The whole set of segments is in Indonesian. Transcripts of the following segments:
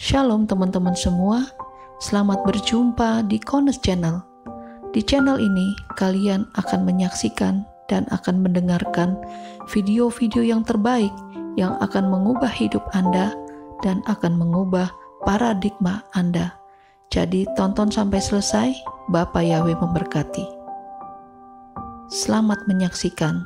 Shalom teman-teman semua, selamat berjumpa di Kones Channel. Di channel ini, kalian akan menyaksikan dan akan mendengarkan video-video yang terbaik yang akan mengubah hidup Anda dan akan mengubah paradigma Anda. Jadi tonton sampai selesai, Bapak Yahweh memberkati. Selamat menyaksikan.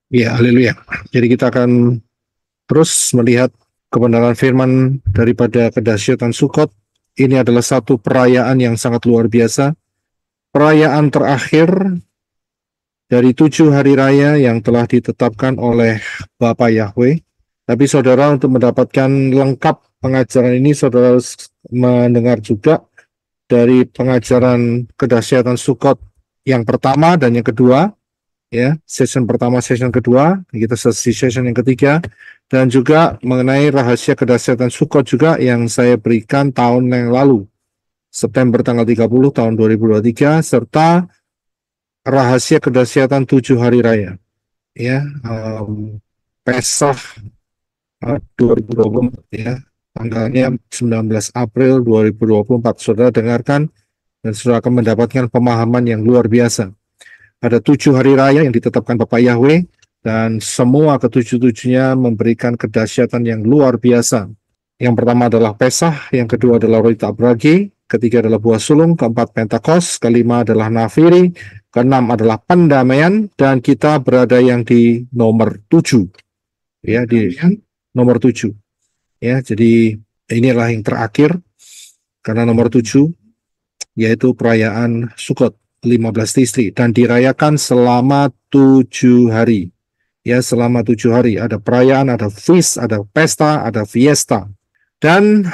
Ya, haleluya. Jadi kita akan terus melihat kebenaran firman daripada kedahsyatan Sukot. Ini adalah satu perayaan yang sangat luar biasa. Perayaan terakhir dari 7 hari raya yang telah ditetapkan oleh Bapa Yahweh. Tapi saudara, untuk mendapatkan lengkap pengajaran ini, saudara harus mendengar juga dari pengajaran kedahsyatan Sukot yang pertama dan yang kedua. Ya, session pertama, session kedua, kita selesai session yang ketiga, dan juga mengenai rahasia kedahsyatan Sukot juga yang saya berikan tahun yang lalu, September tanggal 30 tahun 2023, serta rahasia kedahsyatan 7 hari raya, ya, Pesach 2024, ya, tanggalnya 19 April 2024, saudara dengarkan, dan saudara akan mendapatkan pemahaman yang luar biasa. Ada 7 hari raya yang ditetapkan Bapak Yahweh, dan semua ketujuh-tujuhnya memberikan kedahsyatan yang luar biasa. Yang pertama adalah Pesach, yang kedua adalah roti tak beragi, ketiga adalah buah sulung, keempat Pentakos, kelima adalah Nafiri, keenam adalah pendamaian, dan kita berada yang di nomor 7. Ya, di nomor 7. Ya, jadi inilah yang terakhir, karena nomor 7 yaitu perayaan Sukot. 15 Tisri, dan dirayakan selama 7 hari. Ya, selama 7 hari. Ada perayaan, ada feast, ada pesta, ada fiesta. Dan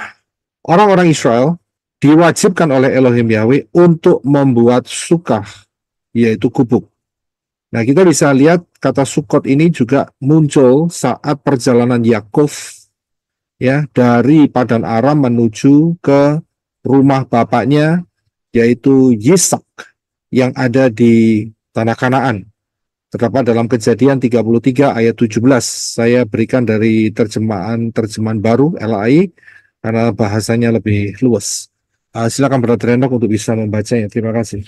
orang-orang Israel diwajibkan oleh Elohim Yahweh untuk membuat sukah, yaitu gubuk. Nah, kita bisa lihat kata Sukot ini juga muncul saat perjalanan Yakov, ya, dari Padan Aram menuju ke rumah bapaknya, yaitu Yisak, yang ada di tanah Kanaan. Terdapat dalam Kejadian 33 ayat 17. Saya berikan dari terjemahan baru LAI karena bahasanya lebih luas. Silakan Brother Enoch untuk bisa membacanya. Terima kasih.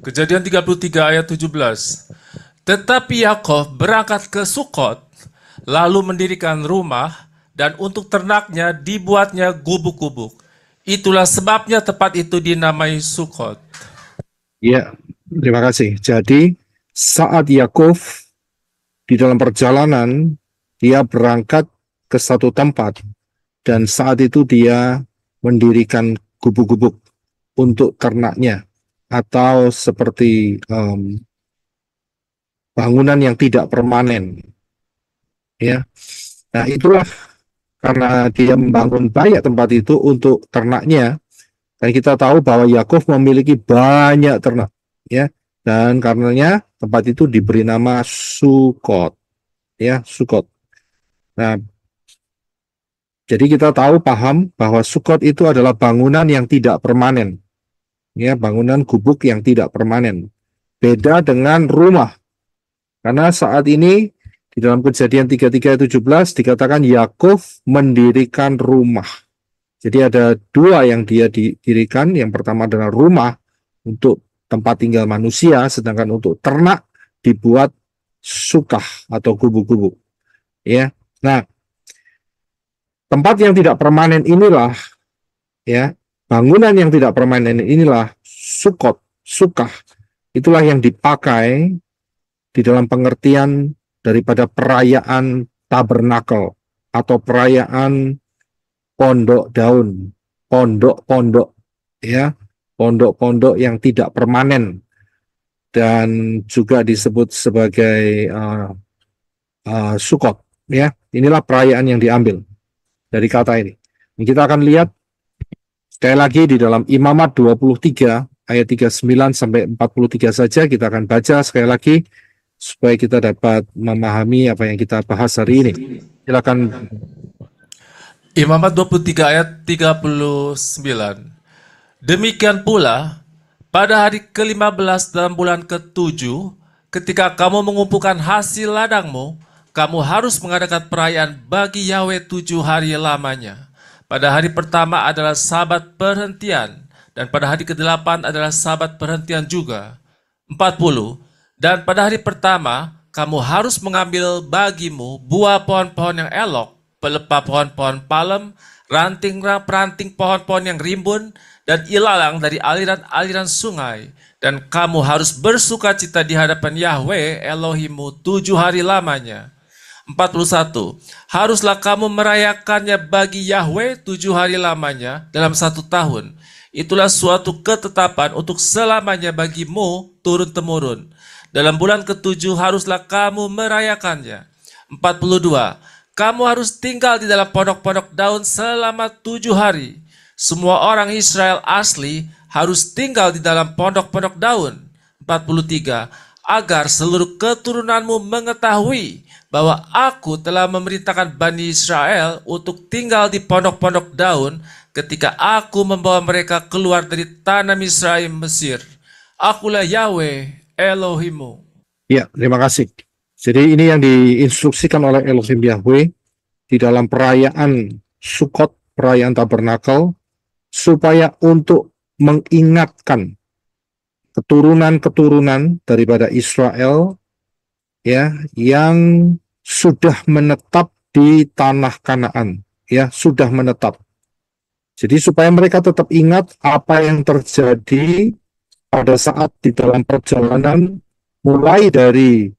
Kejadian 33 ayat 17. Tetapi Yakov berangkat ke Sukot, lalu mendirikan rumah, dan untuk ternaknya dibuatnya gubuk-gubuk. Itulah sebabnya tempat itu dinamai Sukot. Ya, terima kasih. Jadi saat Yakov di dalam perjalanan, dia berangkat ke satu tempat, dan saat itu dia mendirikan gubuk-gubuk untuk ternaknya, atau seperti bangunan yang tidak permanen. Ya, nah itulah karena dia membangun banyak tempat itu untuk ternaknya. Dan kita tahu bahwa Yakov memiliki banyak ternak, ya. Dan karenanya tempat itu diberi nama Sukot, ya, Sukot. Nah, jadi kita paham bahwa Sukot itu adalah bangunan yang tidak permanen, ya, bangunan gubuk yang tidak permanen. Beda dengan rumah, karena saat ini di dalam Kejadian 33:17 dikatakan Yakov mendirikan rumah. Jadi ada 2 yang dia didirikan. Yang pertama adalah rumah untuk tempat tinggal manusia, sedangkan untuk ternak dibuat sukah atau gubuk-gubuk. Ya, nah tempat yang tidak permanen inilah, ya, bangunan yang tidak permanen inilah Sukot, sukah. Itulah yang dipakai di dalam pengertian daripada perayaan tabernakel atau perayaan pondok daun, pondok-pondok, ya, pondok-pondok yang tidak permanen, dan juga disebut sebagai Sukot, ya. Inilah perayaan yang diambil dari kata ini. Kita akan lihat sekali lagi di dalam Imamat 23 ayat 39 sampai 43 saja. Kita akan baca sekali lagi supaya kita dapat memahami apa yang kita bahas hari ini. Silakan. Imamat 23 ayat 39. Demikian pula, pada hari ke-15 dalam bulan ke-7, ketika kamu mengumpulkan hasil ladangmu, kamu harus mengadakan perayaan bagi Yahweh 7 hari lamanya. Pada hari pertama adalah sabat perhentian, dan pada hari ke-8 adalah sabat perhentian juga. 40. Dan pada hari pertama, kamu harus mengambil bagimu buah pohon-pohon yang elok, pelepah pohon-pohon palem, ranting-ranting pohon-pohon yang rimbun, dan ilalang dari aliran-aliran sungai. Dan kamu harus bersukacita di hadapan Yahweh Elohimmu 7 hari lamanya. 41. Haruslah kamu merayakannya bagi Yahweh 7 hari lamanya dalam 1 tahun. Itulah suatu ketetapan untuk selamanya bagimu turun-temurun. Dalam bulan ke-7 haruslah kamu merayakannya. 42. Kamu harus tinggal di dalam pondok-pondok daun selama 7 hari. Semua orang Israel asli harus tinggal di dalam pondok-pondok daun. 43. Agar seluruh keturunanmu mengetahui bahwa aku telah memerintahkan Bani Israel untuk tinggal di pondok-pondok daun ketika aku membawa mereka keluar dari tanah Misraim Mesir. Akulah Yahweh Elohimmu. Ya, terima kasih. Jadi ini yang diinstruksikan oleh Elohim Yahweh di dalam perayaan Sukkot, perayaan Tabernakel, supaya untuk mengingatkan keturunan-keturunan daripada Israel ya yang sudah menetap di tanah Kanaan, ya, sudah menetap. Jadi supaya mereka tetap ingat apa yang terjadi pada saat di dalam perjalanan mulai dari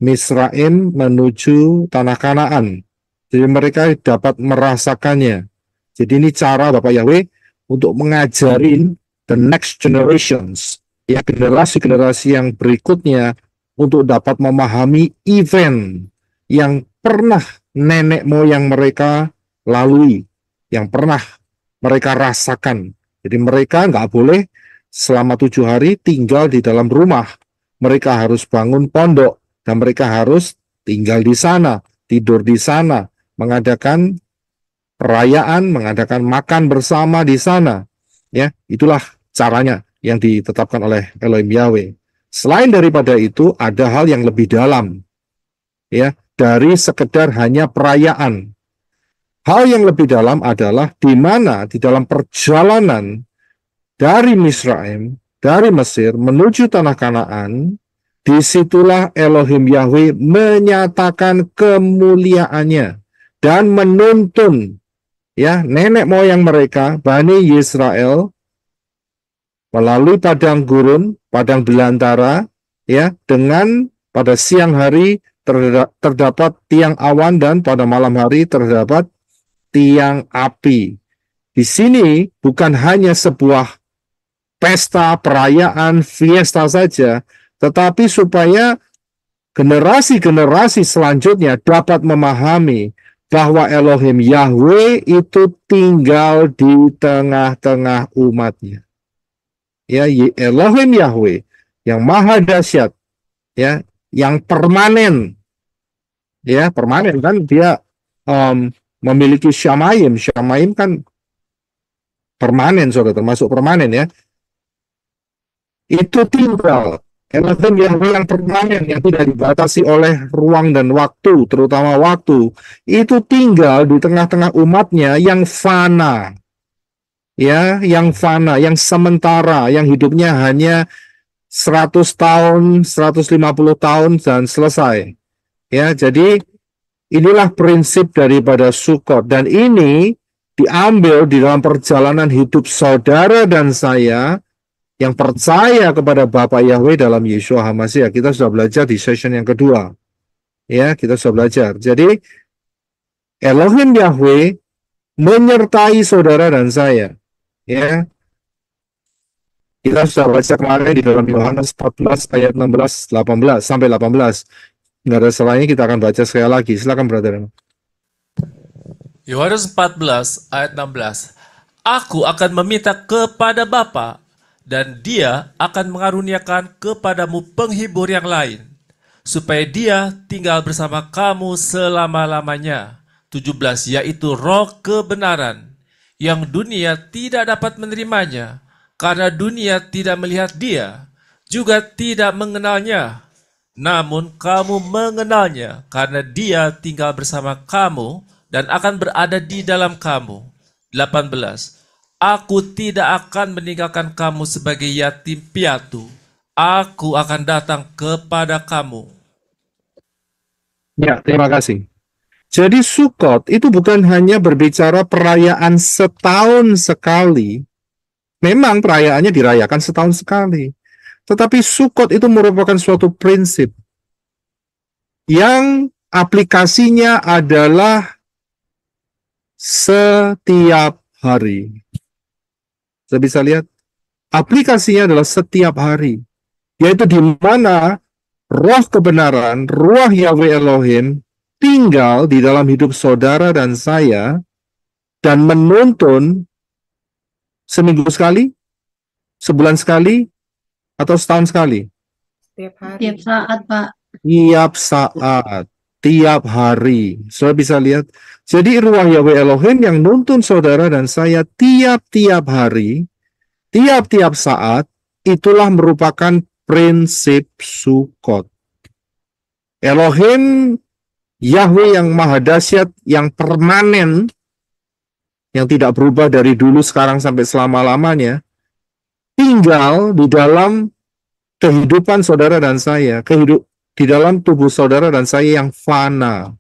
Misraim menuju tanah Kanaan. Jadi mereka dapat merasakannya. Jadi ini cara Bapak Yahweh untuk mengajarin the next generations, ya, generasi-generasi yang berikutnya untuk dapat memahami event yang pernah nenek moyang mereka lalui, yang pernah mereka rasakan. Jadi mereka nggak boleh selama 7 hari tinggal di dalam rumah. Mereka harus bangun pondok, dan mereka harus tinggal di sana, tidur di sana, mengadakan perayaan, mengadakan makan bersama di sana. Ya, itulah caranya yang ditetapkan oleh Elohim Yahweh. Selain daripada itu, ada hal yang lebih dalam, ya, dari sekedar hanya perayaan. Hal yang lebih dalam adalah di mana di dalam perjalanan dari Misraim, dari Mesir menuju tanah Kanaan, disitulah Elohim Yahweh menyatakan kemuliaannya dan menuntun, ya, nenek moyang mereka, Bani Israel, melalui padang gurun, padang belantara, ya, dengan pada siang hari terdapat tiang awan dan pada malam hari terdapat tiang api. Di sini bukan hanya sebuah pesta, perayaan, fiesta saja, tetapi supaya generasi-generasi selanjutnya dapat memahami bahwa Elohim Yahweh itu tinggal di tengah-tengah umatnya. Ya, Elohim Yahweh yang maha dahsyat, ya, yang permanen. Ya, permanen kan dia memiliki Shamayim. Shamayim kan permanen, saudara, termasuk permanen, ya. Itu tinggal. Elohim Yahweh yang permanen, yang tidak dibatasi oleh ruang dan waktu, terutama waktu, itu tinggal di tengah-tengah umatnya yang fana. Ya, yang fana, yang sementara, yang hidupnya hanya 100 tahun, 150 tahun dan selesai. Ya, jadi inilah prinsip daripada Sukkot, dan ini diambil di dalam perjalanan hidup saudara dan saya yang percaya kepada Bapa Yahweh dalam Yeshua HaMashiach. Kita sudah belajar di session yang kedua. Ya, kita sudah belajar. Jadi Elohim Yahweh menyertai saudara dan saya. Ya, kita sudah baca kemarin di dalam Yohanes 14 ayat 16, 18 sampai 18. Nggak ada salahnya kita akan baca sekali lagi. Silakan, brother. Yohanes 14 ayat 16. Aku akan meminta kepada Bapa, dan Dia akan mengaruniakan kepadamu penghibur yang lain, supaya Dia tinggal bersama kamu selama-lamanya. 17, yaitu Roh kebenaran, yang dunia tidak dapat menerimanya, karena dunia tidak melihat Dia, juga tidak mengenalnya. Namun kamu mengenalnya karena dia tinggal bersama kamu dan akan berada di dalam kamu. 18. Aku tidak akan meninggalkan kamu sebagai yatim piatu. Aku akan datang kepada kamu. Ya, terima kasih. Jadi Sukot itu bukan hanya berbicara perayaan setahun sekali. Memang perayaannya dirayakan setahun sekali. Tetapi Sukot itu merupakan suatu prinsip yang aplikasinya adalah setiap hari. Saya bisa lihat, aplikasinya adalah setiap hari. Yaitu di mana roh kebenaran, roh Yahweh Elohim tinggal di dalam hidup saudara dan saya dan menuntun seminggu sekali, sebulan sekali, atau setahun sekali. Setiap hari. Tiap saat, Pak. Tiap saat, tiap hari. Saudara bisa lihat. Jadi ruang Yahweh Elohim yang nuntun saudara dan saya tiap-tiap hari, tiap-tiap saat, itulah merupakan prinsip Sukot. Elohim Yahweh yang maha dahsyat, yang permanen, yang tidak berubah dari dulu, sekarang, sampai selama-lamanya, tinggal di dalam kehidupan saudara dan saya, di dalam tubuh saudara dan saya yang fana.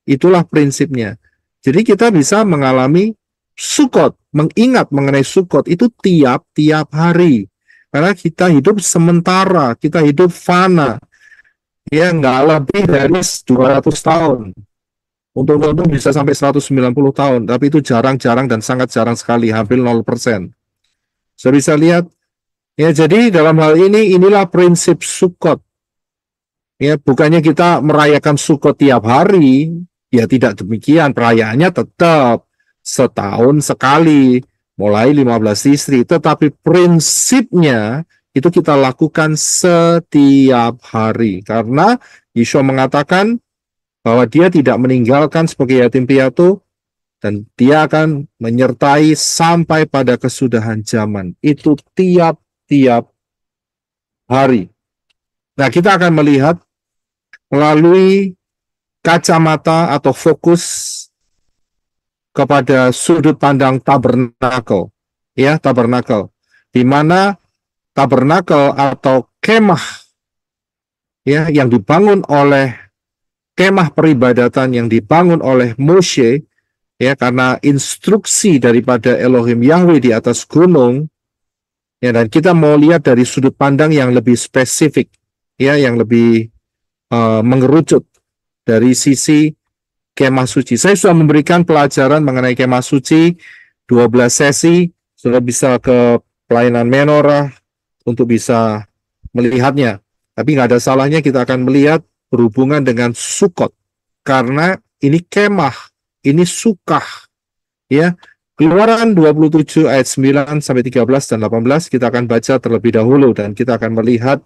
Itulah prinsipnya. Jadi kita bisa mengalami Sukot, mengingat mengenai Sukot itu tiap-tiap hari. Karena kita hidup sementara, kita hidup fana. Ya, nggak lebih dari 200 tahun. Untung-untung bisa sampai 190 tahun, tapi itu jarang-jarang dan sangat jarang sekali, hampir 0%. Saya bisa lihat, ya, jadi dalam hal ini, inilah prinsip Sukot. Ya, bukannya kita merayakan Sukot tiap hari, ya tidak demikian, perayaannya tetap setahun sekali, mulai 15 istri, tetapi prinsipnya itu kita lakukan setiap hari. Karena Yeshua mengatakan bahwa dia tidak meninggalkan sebagai yatim piatu, dan dia akan menyertai sampai pada kesudahan zaman. Itu tiap-tiap hari. Nah, kita akan melihat melalui kacamata atau fokus kepada sudut pandang tabernakel. Ya, tabernakel. Di mana tabernakel atau kemah, ya, yang dibangun oleh kemah peribadatan yang dibangun oleh Moshe, ya, karena instruksi daripada Elohim Yahweh di atas gunung, ya, dan kita mau lihat dari sudut pandang yang lebih spesifik, ya, yang lebih mengerucut dari sisi kemah suci. Saya sudah memberikan pelajaran mengenai kemah suci 12 sesi, sudah bisa ke pelayanan menorah untuk bisa melihatnya. Tapi nggak ada salahnya kita akan melihat berhubungan dengan Sukot, karena ini kemah, ini sukah, ya. Keluaran 27 ayat 9 sampai 13 dan 18 kita akan baca terlebih dahulu dan kita akan melihat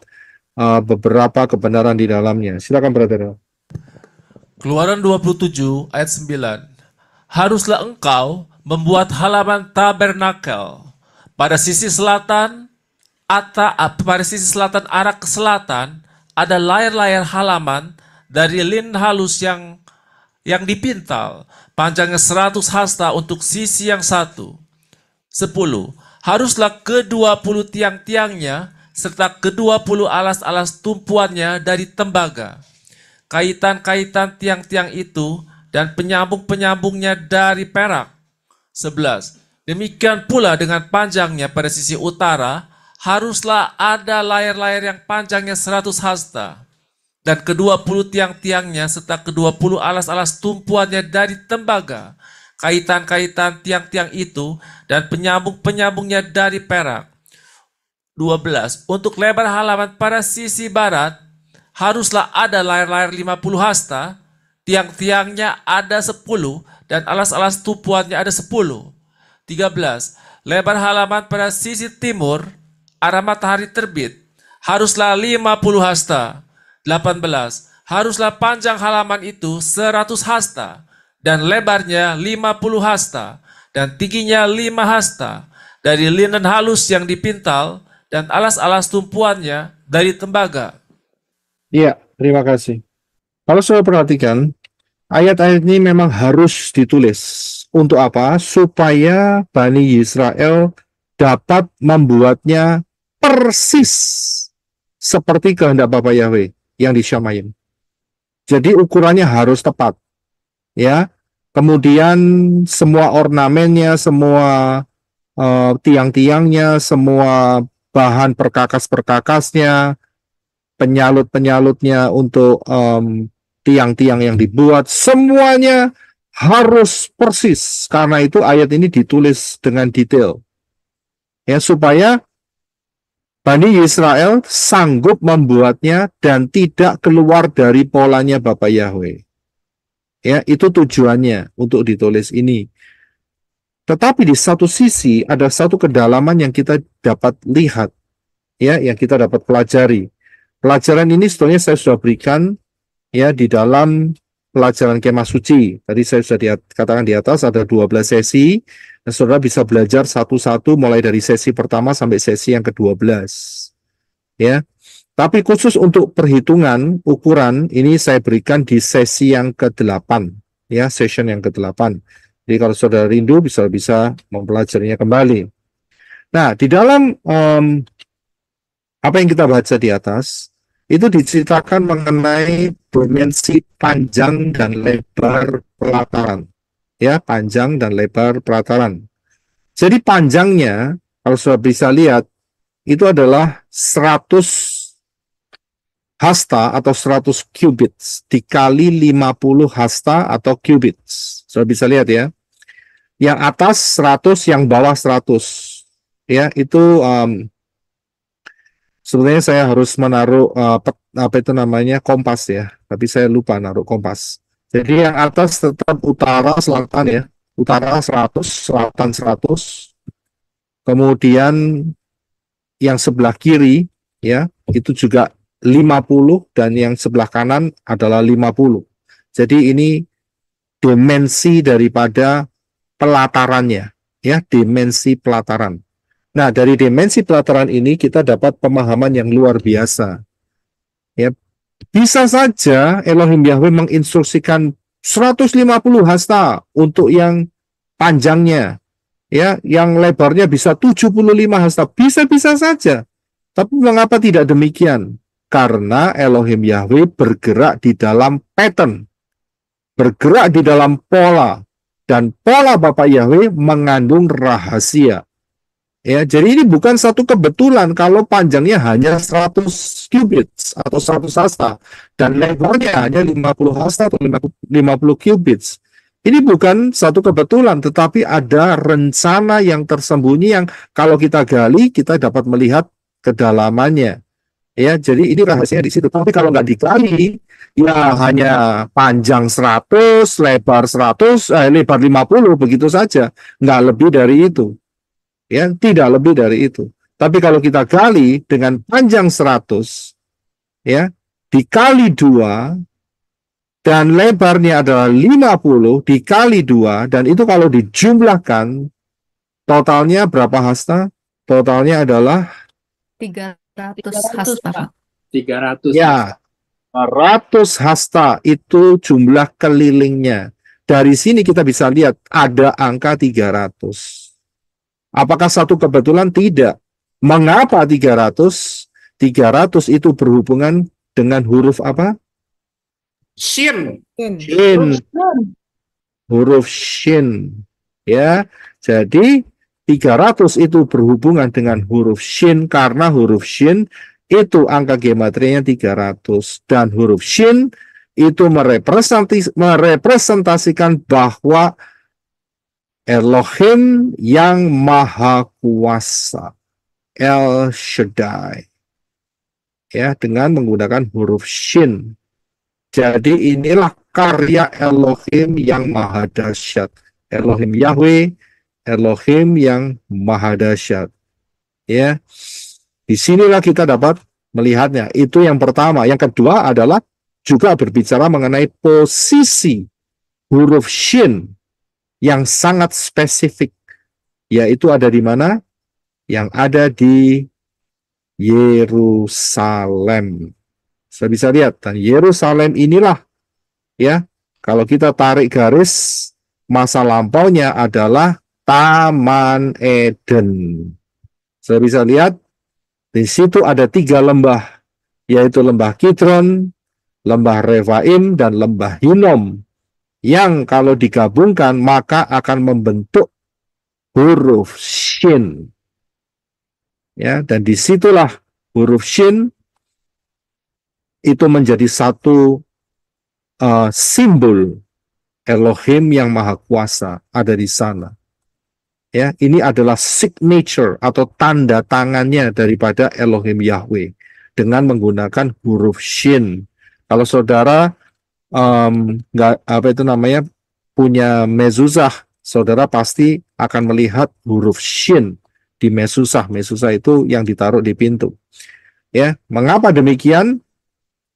beberapa kebenaran di dalamnya. Silakan, brother. Keluaran 27 ayat 9. Haruslah engkau membuat halaman tabernakel pada sisi selatan, pada sisi selatan arah ke selatan ada layar-layar halaman dari lin halus yang dipintal, panjangnya 100 hasta untuk sisi yang satu. 10. Haruslah ke-20 tiang-tiangnya serta ke-20 alas-alas tumpuannya dari tembaga. Kaitan-kaitan tiang-tiang itu dan penyambung-penyambungnya dari perak. 11. Demikian pula dengan panjangnya pada sisi utara, haruslah ada layar-layar yang panjangnya 100 hasta. Dan ke-20 tiang-tiangnya serta ke-20 alas-alas tumpuannya dari tembaga. Kaitan-kaitan tiang-tiang itu dan penyambung-penyambungnya dari perak. 12. Untuk lebar halaman pada sisi barat, haruslah ada layar-layar 50 hasta, tiang-tiangnya ada 10, dan alas-alas tumpuannya ada 10. 13. Lebar halaman pada sisi timur, arah matahari terbit, haruslah 50 hasta. 18. Haruslah panjang halaman itu 100 hasta, dan lebarnya 50 hasta, dan tingginya 5 hasta, dari linen halus yang dipintal, dan alas-alas tumpuannya dari tembaga. Iya, terima kasih. Kalau saya perhatikan, ayat-ayat ini memang harus ditulis. Untuk apa? Supaya Bani Israel dapat membuatnya persis seperti kehendak Bapa Yahweh yang di Syamayim. Jadi ukurannya harus tepat, ya. Kemudian semua ornamennya, semua tiang-tiangnya, semua bahan perkakas-perkakasnya, penyalut-penyalutnya untuk tiang-tiang yang dibuat, semuanya harus persis. Karena itu ayat ini ditulis dengan detail. Ya, supaya Bani Israel sanggup membuatnya dan tidak keluar dari polanya Bapak Yahweh. Ya, itu tujuannya untuk ditulis ini. Tetapi di satu sisi ada satu kedalaman yang kita dapat lihat, ya, yang kita dapat pelajari. Pelajaran ini sebetulnya saya sudah berikan ya di dalam pelajaran Kemah Suci. Tadi saya sudah katakan di atas ada 12 sesi. Dan saudara bisa belajar satu-satu mulai dari sesi pertama sampai sesi yang ke-12. Ya. Tapi khusus untuk perhitungan ukuran ini saya berikan di sesi yang ke-8, ya, session yang ke-8. Jadi kalau saudara rindu bisa mempelajarinya kembali. Nah, di dalam apa yang kita baca di atas itu diceritakan mengenai dimensi panjang dan lebar pelataran. Ya, panjang dan lebar pelataran. Jadi panjangnya, kalau sudah bisa lihat, itu adalah 100 hasta atau 100 cubits dikali 50 hasta atau cubits. Sudah bisa lihat ya. Yang atas 100, yang bawah 100. Ya, itu sebenarnya saya harus menaruh apa itu namanya kompas ya, tapi saya lupa naruh kompas. Jadi yang atas tetap utara selatan ya, utara 100, selatan 100. Kemudian yang sebelah kiri ya itu juga 50 dan yang sebelah kanan adalah 50. Jadi ini dimensi daripada pelatarannya ya, dimensi pelataran. Nah, dari dimensi pelataran ini kita dapat pemahaman yang luar biasa. Ya, bisa saja Elohim Yahweh menginstruksikan 150 hasta untuk yang panjangnya, ya, yang lebarnya bisa 75 hasta, bisa-bisa saja. Tapi mengapa tidak demikian? Karena Elohim Yahweh bergerak di dalam pattern, bergerak di dalam pola, dan pola Bapak Yahweh mengandung rahasia. Ya, jadi ini bukan satu kebetulan kalau panjangnya hanya 100 cubits atau 100 hasta dan lebarnya hanya 50 hasta atau 50 cubits. Ini bukan satu kebetulan, tetapi ada rencana yang tersembunyi yang kalau kita gali kita dapat melihat kedalamannya. Ya, jadi ini rahasianya di situ. Tapi kalau nggak digali, ya hanya panjang 100, lebar 100, lebar 50 begitu saja, nggak lebih dari itu. Ya, tidak lebih dari itu. Tapi kalau kita gali dengan panjang 100, ya, dikali 2, dan lebarnya adalah 50 dikali 2, dan itu kalau dijumlahkan, totalnya berapa hasta? Totalnya adalah 300 hasta, Pak. 300. ya, 100 hasta itu jumlah kelilingnya. Dari sini kita bisa lihat ada angka 300. Apakah satu kebetulan? Tidak. Mengapa 300? 300 itu berhubungan dengan huruf apa? Shin. Shin. Huruf Shin. Ya. Jadi 300 itu berhubungan dengan huruf Shin karena huruf Shin itu angka gematrianya 300 dan huruf Shin itu merepresentasikan bahwa Elohim yang Maha Kuasa, El Shaddai, ya, dengan menggunakan huruf Shin. Jadi inilah karya Elohim yang Maha Dahsyat, Elohim Yahweh, Elohim yang Maha Dahsyat. Ya, disinilah kita dapat melihatnya. Itu yang pertama. Yang kedua adalah juga berbicara mengenai posisi huruf Shin yang sangat spesifik, yaitu ada di mana? Yang ada di Yerusalem. Saya bisa lihat, dan Yerusalem inilah, ya, kalau kita tarik garis, masa lampaunya adalah Taman Eden. Saya bisa lihat, di situ ada 3 lembah, yaitu lembah Kidron, lembah Refaim, dan lembah Hinnom, yang kalau digabungkan maka akan membentuk huruf Shin. Ya, dan disitulah huruf Shin itu menjadi satu simbol Elohim yang Maha Kuasa ada di sana. Ya, ini adalah signature atau tanda tangannya daripada Elohim Yahweh dengan menggunakan huruf Shin. Kalau saudara punya mezuzah, saudara pasti akan melihat huruf Shin di mezuzah. Mezuzah itu yang ditaruh di pintu. Ya, mengapa demikian?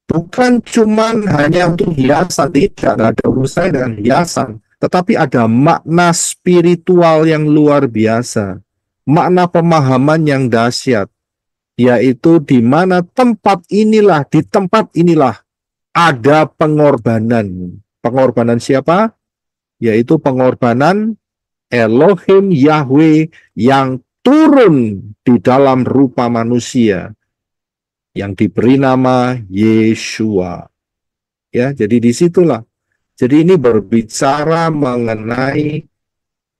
Bukan cuman hanya untuk hiasan, tidak ada urusan dengan hiasan, tetapi ada makna spiritual yang luar biasa, makna pemahaman yang dahsyat, yaitu di mana di tempat inilah ada pengorbanan. Pengorbanan siapa? Yaitu pengorbanan Elohim Yahweh yang turun di dalam rupa manusia, yang diberi nama Yeshua. Ya, jadi disitulah. Jadi ini berbicara mengenai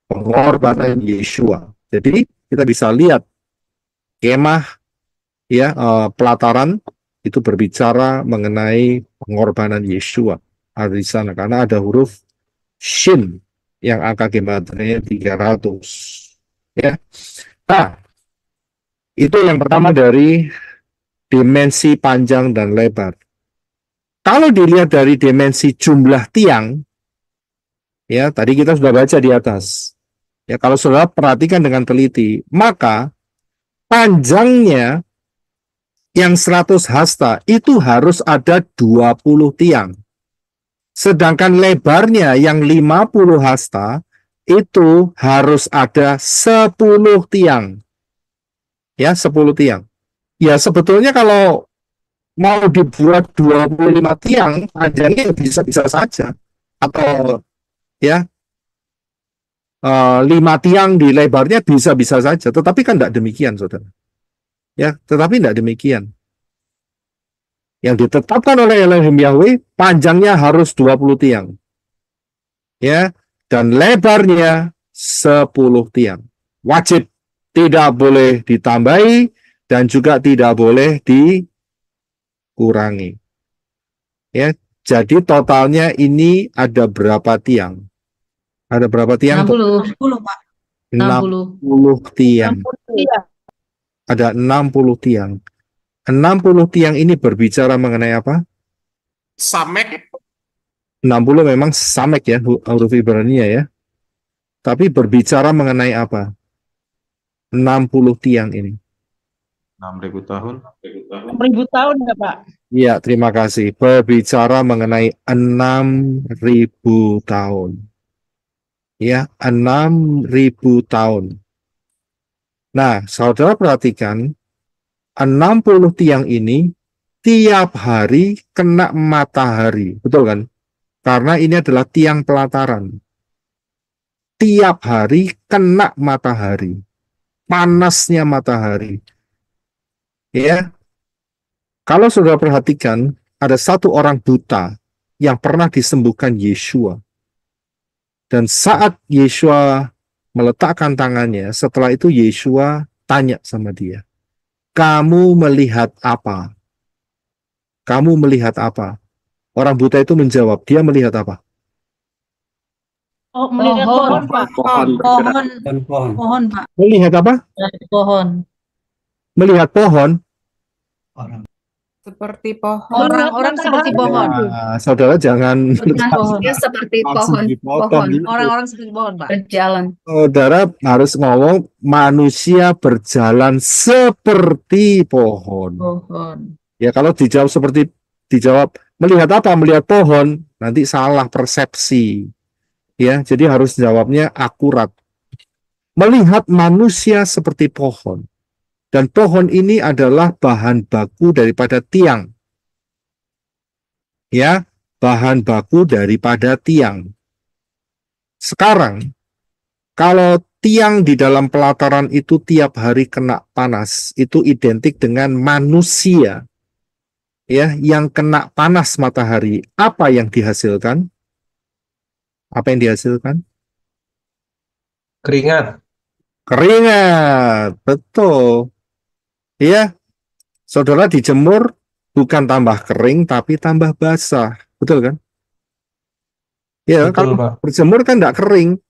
pengorbanan Yeshua. Jadi kita bisa lihat kemah, ya, pelataran itu berbicara mengenai pengorbanan Yeshua ada di sana, karena ada huruf Shin yang angka gematrianya 300. Ya. Nah, itu yang pertama dari dimensi panjang dan lebar. Kalau dilihat dari dimensi jumlah tiang, ya, tadi kita sudah baca di atas. Ya, kalau saudara perhatikan dengan teliti, maka panjangnya yang 100 hasta itu harus ada 20 tiang. Sedangkan lebarnya yang 50 hasta itu harus ada 10 tiang. Ya, 10 tiang. Ya, sebetulnya kalau mau dibuat 25 tiang, panjangnya bisa-bisa saja. Atau ya 5 tiang di lebarnya bisa-bisa saja. Tetapi kan tidak demikian, saudara. Ya, tetapi tidak demikian. Yang ditetapkan oleh Elohim Yahweh, panjangnya harus 20 tiang. Ya, dan lebarnya 10 tiang. Wajib, tidak boleh ditambahi dan juga tidak boleh dikurangi. Ya, jadi totalnya ini ada berapa tiang? Ada berapa tiang? 60, Pak. 60 tiang. 60 tiang. Ada 60 tiang. 60 tiang ini berbicara mengenai apa? Samek. 60 memang samek ya, huruf Ibrania ya. Tapi berbicara mengenai apa? 60 tiang ini. 6.000 tahun. 6.000 tahun ya, Pak? Iya, terima kasih. Berbicara mengenai 6.000 tahun. Ya, 6.000 tahun. Nah, saudara perhatikan, 60 tiang ini tiap hari kena matahari. Betul kan? Karena ini adalah tiang pelataran. Tiap hari kena matahari. Panasnya matahari. Ya. Kalau saudara perhatikan, ada satu orang buta yang pernah disembuhkan Yeshua. Dan saat Yeshua meletakkan tangannya, setelah itu Yeshua tanya sama dia, "Kamu melihat apa? Kamu melihat apa?" Orang buta itu menjawab, dia melihat apa? Oh, melihat pohon, Pak. Pohon, Pak. Melihat apa? Pohon. Melihat pohon. Seperti pohon. Orang-orang seperti pohon. Nah, saudara jangan Pohon. Ya, seperti langsung pohon. dipotong Pohon gitu. Orang-orang seperti pohon, Pak. berjalan. Saudara harus ngomong manusia berjalan seperti pohon. Pohon. Ya, kalau dijawab melihat apa? Melihat pohon, nanti salah persepsi. Ya, jadi harus jawabnya akurat. Melihat manusia seperti pohon. Dan pohon ini adalah bahan baku daripada tiang. ya, bahan baku daripada tiang. Sekarang, kalau tiang di dalam pelataran itu tiap hari kena panas, itu identik dengan manusia, ya, yang kena panas matahari. Apa yang dihasilkan? Apa yang dihasilkan? Keringat. Keringat, betul. Ya, saudara dijemur bukan tambah kering tapi tambah basah, betul kan? Ya, Betul, kalau Pak. berjemur kan tidak kering.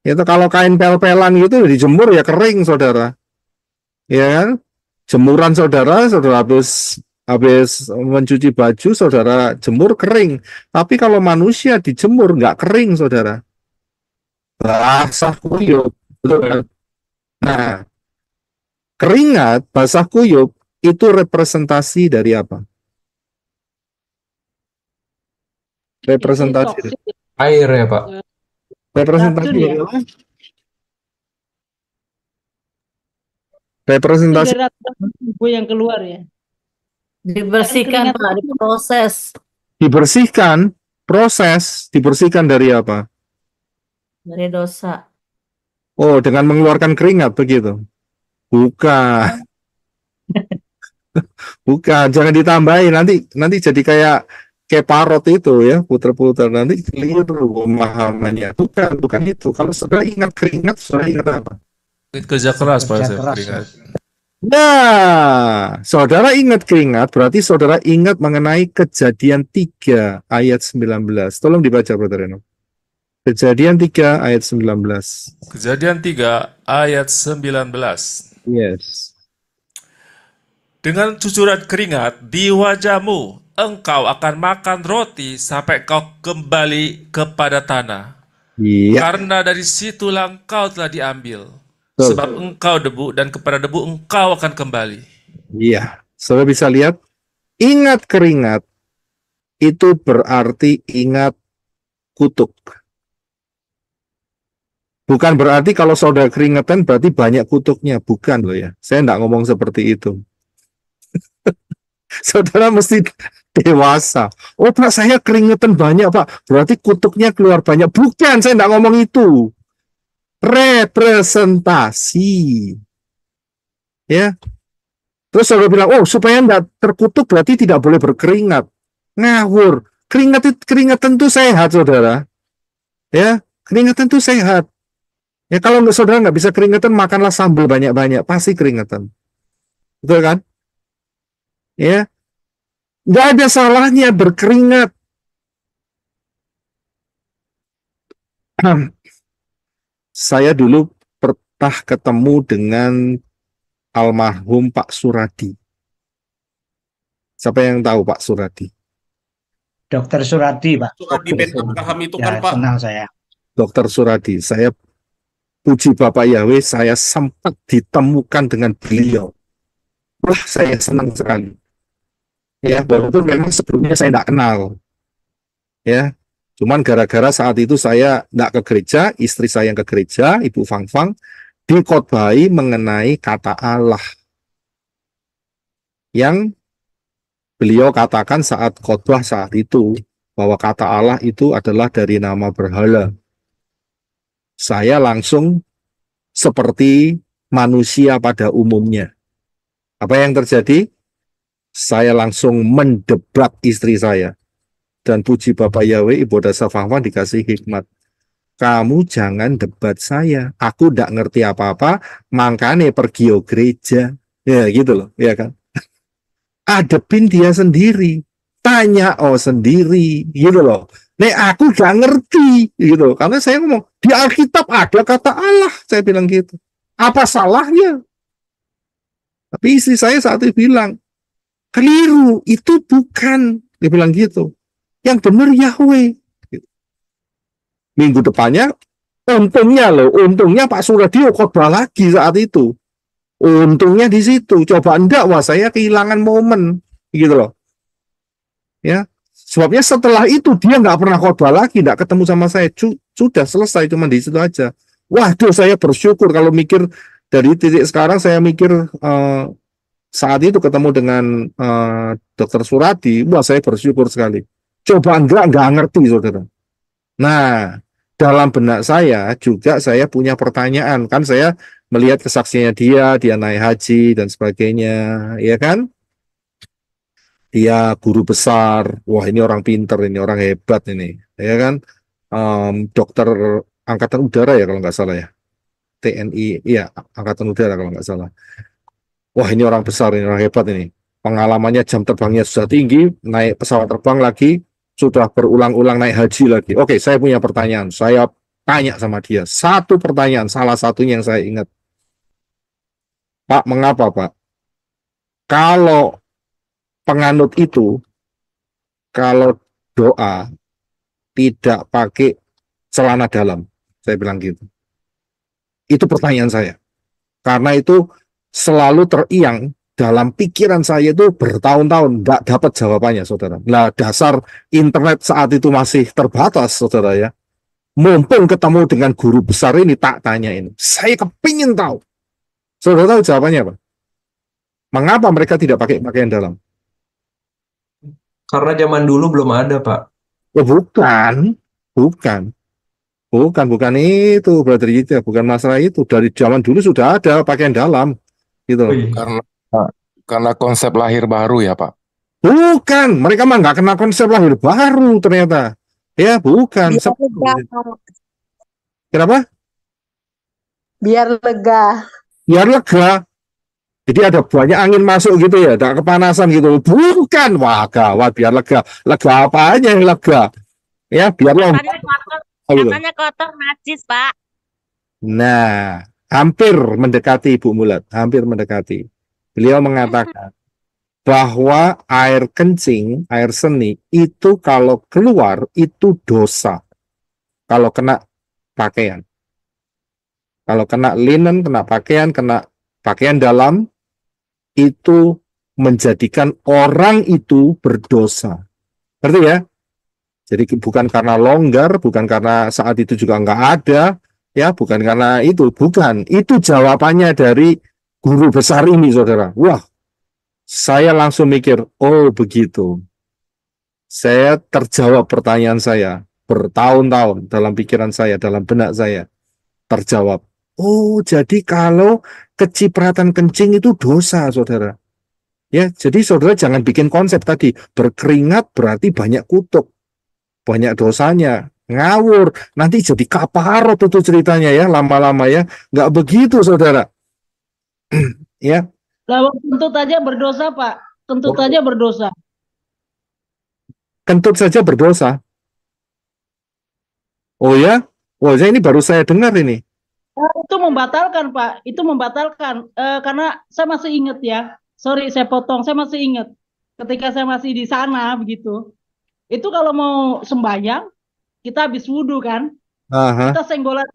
Itu kalau kain pel-pelan gitu dijemur ya kering, saudara. Ya kan? Jemuran saudara habis mencuci baju, saudara jemur kering. Tapi kalau manusia dijemur nggak kering, saudara. Basah kuyup, betul kan? Nah, keringat, basah kuyup itu representasi dari apa? Representasi Toksik. Air ya, Pak. representasi Racun ya? dari apa? Representasi Itu dari tubuh yang keluar ya. Dibersihkan, Kan Pak, diproses dibersihkan, dibersihkan dari apa? dari dosa. Oh, dengan mengeluarkan keringat begitu? Bukan. Bukan, jangan ditambahin nanti jadi kayak parot itu ya, puter-puter nanti keliru pemahamannya. Bukan itu. Kalau saudara ingat keringat, saudara ingat apa? Kerja keras Pak, Kerja saya keras, keringat. Nah, saudara ingat keringat, berarti saudara ingat mengenai Kejadian 3 ayat 19. Tolong dibaca, Brother Reno. Kejadian 3 ayat 19. Kejadian 3 ayat 19. Yes. Dengan cucuran keringat di wajahmu, engkau akan makan roti sampai kau kembali kepada tanah. Iya. Karena dari situlah engkau telah diambil. Betul. Sebab engkau debu dan kepada debu engkau akan kembali. Iya. Saudara bisa lihat, ingat keringat itu berarti ingat kutuk. Bukan berarti kalau saudara keringetan berarti banyak kutuknya. Bukan loh ya. Saya enggak ngomong seperti itu. Saudara mesti dewasa. Oh Pak, saya keringetan banyak Pak. Berarti kutuknya keluar banyak. Bukan, saya enggak ngomong itu. Representasi. Ya. Terus saudara bilang, oh supaya enggak terkutuk berarti tidak boleh berkeringat. Ngawur. Keringatan itu sehat, saudara. Ya, keringatan itu sehat. Ya kalau saudara nggak bisa keringatan, makanlah sambal banyak-banyak, pasti keringatan. Betul kan? Ya, nggak ada salahnya berkeringat. Saya dulu pernah ketemu dengan almarhum Pak Suradi. Siapa yang tahu Pak Suradi? Dokter Suradi, Pak. Suradi bin Abraham itu Ya, kan Pak. kenal saya. Dokter Suradi. Saya puji Bapak Yahweh, saya sempat ditemukan dengan beliau. Wah, saya senang sekali. Ya, walaupun memang sebelumnya saya tidak kenal. Ya, cuman gara-gara saat itu saya tidak ke gereja, istri saya yang ke gereja, Ibu Fang Fang, dikhotbahi mengenai kata Allah. Yang beliau katakan saat khotbah saat itu, bahwa kata Allah itu adalah dari nama berhala. Saya langsung seperti manusia pada umumnya. Apa yang terjadi? Saya langsung mendebat istri saya. Dan puji Bapak Yahweh, Ibu Dasa Fahwan dikasih hikmat. Kamu jangan debat saya. Aku tidak ngerti apa-apa, makanya pergi ke gereja. Ya gitu loh, ya kan? Adepin dia sendiri. Tanya sendiri, gitu loh. Nek aku gak ngerti, gitu. Karena saya ngomong, di Alkitab ada kata Allah, saya bilang gitu. Apa salahnya? Tapi istri saya saat itu bilang, keliru, itu bukan. Dia bilang gitu. Yang benar Yahweh. Gitu. Minggu depannya, untungnya Pak Suradio khotbah lagi saat itu. Untungnya di situ. Coba enggak, wah saya kehilangan momen, gitu loh. Ya. Sebabnya setelah itu dia nggak pernah khotbah lagi, nggak ketemu sama saya. Sudah selesai, cuma di situ aja. Waduh, saya bersyukur kalau mikir dari titik sekarang, saya mikir saat itu ketemu dengan Dokter Suradi, wah saya bersyukur sekali. Coba nggak ngerti, saudara. Nah, dalam benak saya juga saya punya pertanyaan. Kan saya melihat kesaksiannya dia naik haji dan sebagainya, ya kan? Dia guru besar, wah ini orang pinter, ini orang hebat ini, ya kan? Dokter Angkatan Udara ya kalau nggak salah ya. TNI, iya Angkatan Udara kalau nggak salah. Wah ini orang besar, ini orang hebat ini. Pengalamannya jam terbangnya sudah tinggi, naik pesawat terbang lagi, sudah berulang-ulang naik haji lagi. Oke, saya punya pertanyaan. Saya tanya sama dia. Satu pertanyaan, salah satunya yang saya ingat. Pak, mengapa Pak? Kalau penganut itu, kalau doa tidak pakai celana dalam, saya bilang gitu. Itu pertanyaan saya. Karena itu selalu teriang dalam pikiran saya itu bertahun-tahun nggak dapat jawabannya, saudara. Nah, dasar internet saat itu masih terbatas, saudara ya. Mumpung ketemu dengan guru besar ini, tak tanyain. Saya kepingin tahu. Saudara tahu jawabannya apa? Mengapa mereka tidak pakai pakaian dalam? Karena zaman dulu belum ada, Pak. Oh, bukan itu, brother itu, bukan masalah itu. Dari zaman dulu sudah ada pakaian dalam, gitu. Oh, iya. Karena konsep lahir baru ya Pak. Bukan, mereka mah nggak kenal konsep lahir baru ternyata. Ya, bukan. Kenapa? Biar lega. Biar lega. Jadi ada banyak angin masuk gitu ya, tak kepanasan gitu. Bukan, wah gawat, biar lega. Lega apanya yang lega? Ya, biar lompat. Katanya kotor najis, Pak. Nah, hampir mendekati Ibu Mulat, hampir mendekati. Beliau mengatakan bahwa air kencing, air seni itu kalau keluar itu dosa. Kalau kena pakaian. Kalau kena linen, kena pakaian dalam, itu menjadikan orang itu berdosa. Ngerti ya? Jadi bukan karena longgar, bukan karena saat itu juga nggak ada, ya bukan karena itu, bukan. Itu jawabannya dari guru besar ini, saudara. Wah, saya langsung mikir, oh begitu. Saya terjawab pertanyaan saya bertahun-tahun dalam pikiran saya, dalam benak saya terjawab. Oh, jadi kalau kecipratan kencing itu dosa, saudara. Ya, jadi saudara jangan bikin konsep tadi berkeringat berarti banyak kutuk, banyak dosanya, ngawur, nanti jadi kaparot itu ceritanya ya, lama-lama ya, nggak begitu, saudara. Ya. Kalau kentut aja berdosa, Pak. Kentut aja berdosa. Kentut saja berdosa. Oh ya? Oh, ini baru saya dengar ini. Itu membatalkan, Pak. Itu membatalkan. Karena saya masih ingat ya. Sorry, saya potong. Saya masih ingat. Ketika saya masih di sana, begitu. Itu kalau mau sembahyang, kita habis wudhu kan. Aha. Kita senggolan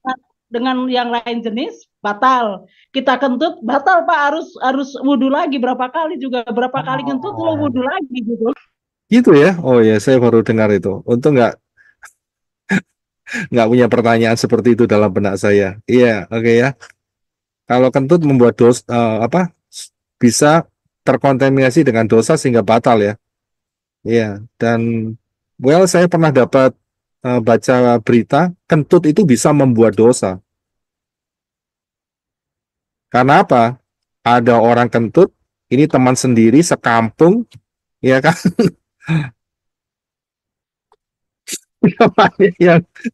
dengan yang lain jenis, batal. Kita kentut, batal, Pak. Harus wudhu lagi. Berapa kali juga. Berapa kali kentut, lo wudhu lagi gitu. Gitu ya? Oh ya, saya baru dengar itu. Untung nggak punya pertanyaan seperti itu dalam benak saya. Iya, oke ya. Kalau kentut membuat bisa terkontaminasi dengan dosa sehingga batal ya. Iya, dan saya pernah dapat baca berita kentut itu bisa membuat dosa. Karena apa? Ada orang kentut, ini teman sendiri sekampung, ya kan?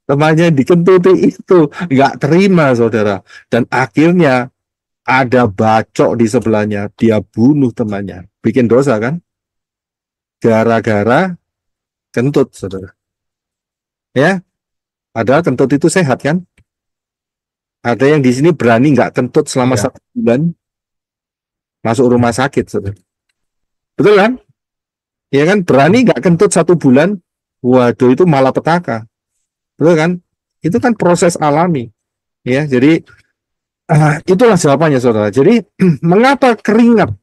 temannya dikentuti itu nggak terima, saudara, dan akhirnya ada bacok di sebelahnya, dia bunuh temannya, bikin dosa kan, gara-gara kentut, saudara. Ya, padahal kentut itu sehat kan. Ada yang di sini berani nggak kentut selama 1 bulan, masuk rumah sakit, saudara. Betul kan? Ya kan, berani nggak kentut 1 bulan. Waduh, itu malapetaka. Betul kan? Itu kan proses alami. Ya, jadi itulah jawabannya, saudara. Jadi mengapa keringat?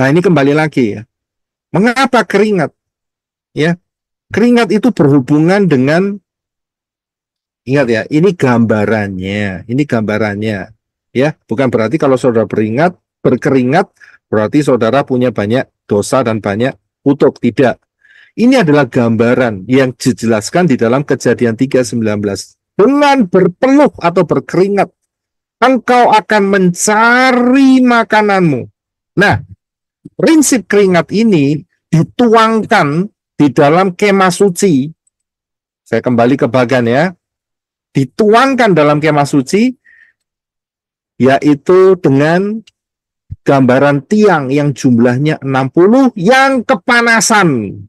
Nah, ini kembali lagi ya. Mengapa keringat? Ya, keringat itu berhubungan dengan, ingat ya, ini gambarannya. Ya, bukan berarti kalau saudara berkeringat berarti saudara punya banyak dosa dan banyak kutuk. Tidak. Ini adalah gambaran yang dijelaskan di dalam Kejadian 3:19. Dengan berpeluh atau berkeringat, engkau akan mencari makananmu. Nah, prinsip keringat ini dituangkan di dalam kemah suci. Saya kembali ke bagan ya. Dituangkan dalam kemah suci, yaitu dengan gambaran tiang yang jumlahnya 60 yang kepanasan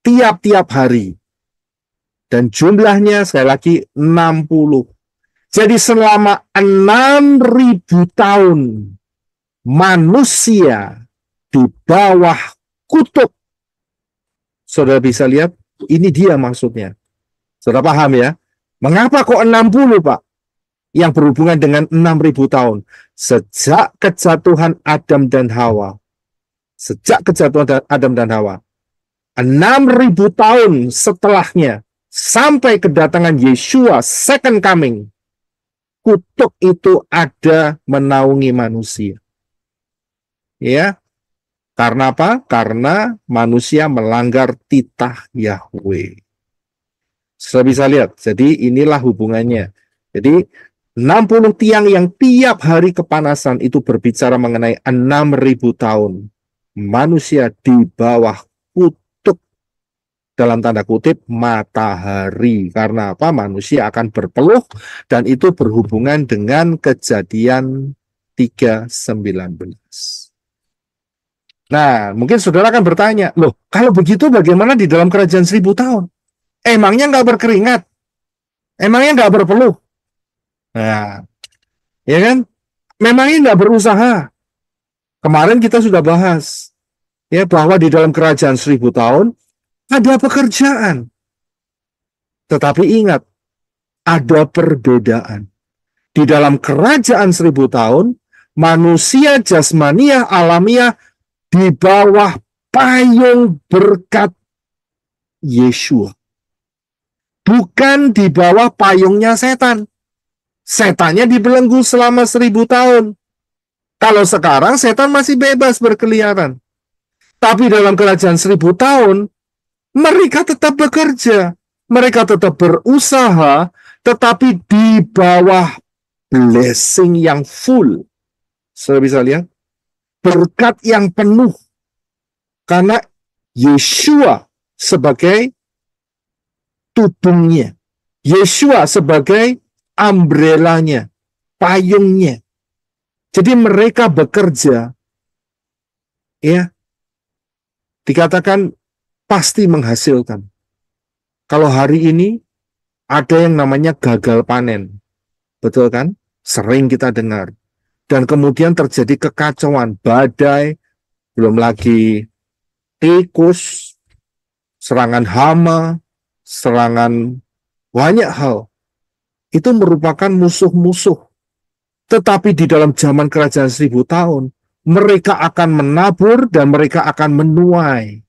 tiap-tiap hari. Dan jumlahnya sekali lagi 60. Jadi selama 6.000 tahun manusia di bawah kutuk. Saudara bisa lihat, ini dia maksudnya. Saudara paham ya? Mengapa kok 60, Pak? Yang berhubungan dengan 6.000 tahun. Sejak kejatuhan Adam dan Hawa. Sejak kejatuhan Adam dan Hawa. 6.000 tahun setelahnya, sampai kedatangan Yeshua, second coming, kutuk itu ada menaungi manusia. Ya, karena apa? Karena manusia melanggar titah Yahweh. Sudah bisa lihat, jadi inilah hubungannya. Jadi 60 tiang yang tiap hari kepanasan itu berbicara mengenai 6.000 tahun. Manusia di bawah kutuk, dalam tanda kutip, matahari. Karena apa? Manusia akan berpeluh, dan itu berhubungan dengan Kejadian 3:19. Nah, mungkin saudara akan bertanya, loh, kalau begitu bagaimana di dalam kerajaan 1.000 tahun? Emangnya nggak berkeringat? Emangnya nggak berpeluh? Nah, ya kan? Memangnya nggak berusaha? Kemarin kita sudah bahas ya bahwa di dalam kerajaan 1.000 tahun ada pekerjaan. Tetapi ingat, ada perbedaan. Di dalam kerajaan 1.000 tahun, manusia jasmaniah alamiah di bawah payung berkat Yeshua. Bukan di bawah payungnya setan. Setannya dibelenggu selama 1.000 tahun. Kalau sekarang setan masih bebas berkeliaran. Tapi dalam kerajaan 1.000 tahun, mereka tetap bekerja. Mereka tetap berusaha, tetapi di bawah blessing yang full. Saudara bisa lihat? Berkat yang penuh. Karena Yeshua sebagai tudungnya. Yeshua sebagai umbrellanya, payungnya. Jadi mereka bekerja, ya, dikatakan pasti menghasilkan. Kalau hari ini ada yang namanya gagal panen, betul kan? Sering kita dengar. Dan kemudian terjadi kekacauan, badai, belum lagi tikus, serangan hama, serangan banyak hal. Itu merupakan musuh-musuh. Tetapi di dalam zaman kerajaan 1.000 tahun, mereka akan menabur dan mereka akan menuai.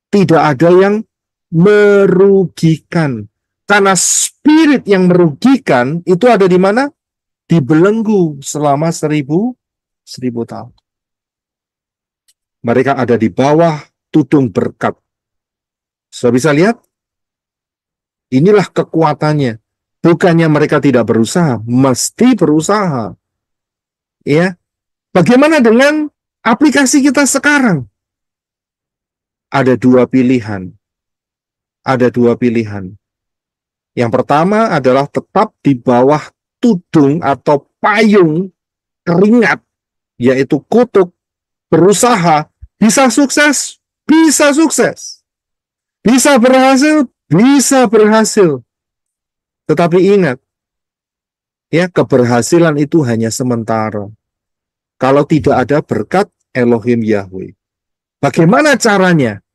Tidak ada yang merugikan. Karena spirit yang merugikan itu ada di mana? Dibelenggu selama 1.000 tahun. Mereka ada di bawah tudung berkat. Sudah bisa lihat? Inilah kekuatannya. Bukannya mereka tidak berusaha, mesti berusaha. Ya. Bagaimana dengan aplikasi kita sekarang? Ada dua pilihan. Ada dua pilihan. Yang pertama adalah tetap di bawah tudung atau payung keringat, yaitu kutuk, berusaha, bisa sukses, bisa sukses. Bisa berhasil, bisa berhasil. Tetapi ingat, ya, keberhasilan itu hanya sementara. Kalau tidak ada berkat Elohim Yahweh. Bagaimana caranya?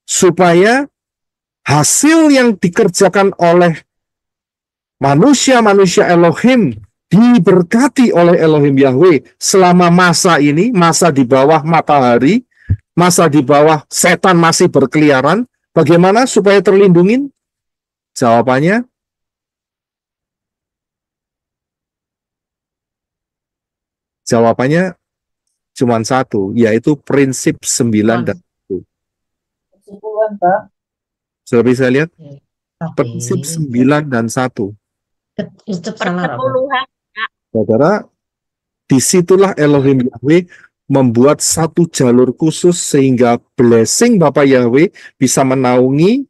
Supaya hasil yang dikerjakan oleh manusia-manusia Elohim diberkati oleh Elohim Yahweh selama masa ini, masa di bawah matahari, masa di bawah setan masih berkeliaran. Bagaimana supaya terlindungin? Jawabannya, cuma satu, yaitu prinsip 9 dan 1. Pak. Sudah bisa lihat? Prinsip 9 dan 1. Persepuluhan. Saudara, disitulah Elohim Yahweh membuat satu jalur khusus sehingga blessing Bapak Yahweh bisa menaungi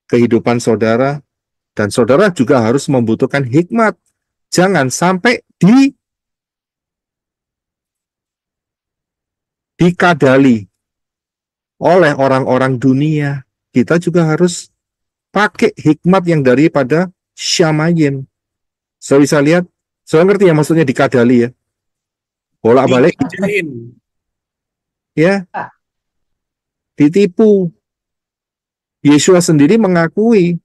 kehidupan saudara, dan saudara juga harus membutuhkan hikmat. Jangan sampai dikadali oleh orang-orang dunia. Kita juga harus pakai hikmat yang daripada Syamayim. Saya bisa lihat, saya ngerti ya maksudnya dikadali ya. Bolak-balik ya, ditipu. Yesua sendiri mengakui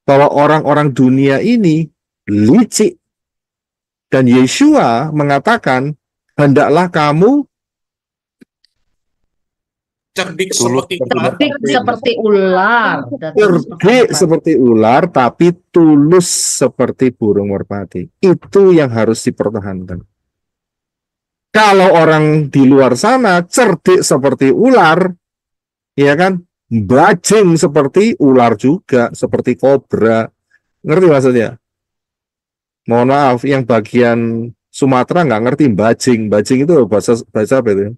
bahwa orang-orang dunia ini licik. Dan Yesua mengatakan, hendaklah kamu Cerdik seperti ular. cerdik seperti ular, tapi tulus seperti burung merpati. Itu yang harus dipertahankan. Kalau orang di luar sana cerdik seperti ular, ya kan, bajing seperti ular juga, seperti kobra. Ngerti maksudnya? Mohon maaf, yang bagian Sumatera nggak ngerti bajing. Bajing itu bahasa apa itu?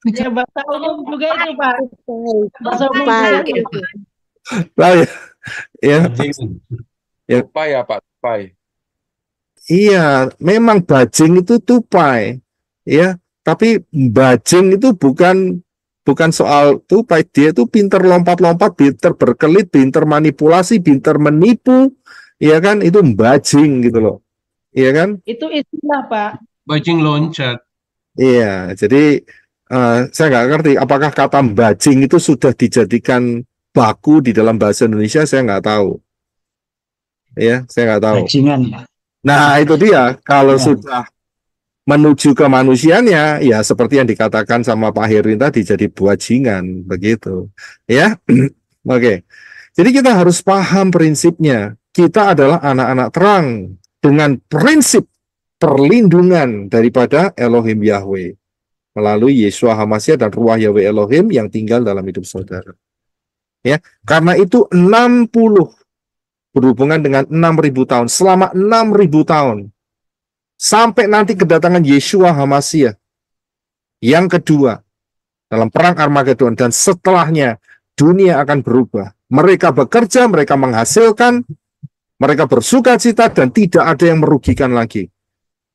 Ya, bahasa umum juga itu, Pak. Bahasa umum juga itu. Lah ya. Ya. Tupai ya Pak, tupai. Iya, memang bajing itu tupai, ya. Tapi bajing itu bukan soal tupai, dia itu pinter lompat-lompat, pinter berkelit, pinter manipulasi, pinter menipu, ya kan? Itu bajing gitu loh, iya kan? Itu istilah, Pak. Bajing loncat. Iya, jadi saya nggak ngerti apakah kata bajing itu sudah dijadikan baku di dalam bahasa Indonesia, saya nggak tahu. Ya, saya nggak tahu. Bajingan ya. Nah, itu dia. Kalau sudah menuju ke manusianya, ya seperti yang dikatakan sama Pak Herin tadi, jadi bajingan, begitu. Ya, oke. Jadi kita harus paham prinsipnya. Kita adalah anak-anak terang dengan prinsip perlindungan daripada Elohim Yahweh melalui Yeshua HaMashiach dan Ruach Yahweh Elohim yang tinggal dalam hidup saudara. Ya, karena itu 60 berhubungan dengan 6.000 tahun, selama 6.000 tahun, sampai nanti kedatangan Yeshua HaMashiach yang kedua dalam perang Armageddon, dan setelahnya dunia akan berubah. Mereka bekerja, mereka menghasilkan, mereka bersukacita, dan tidak ada yang merugikan lagi.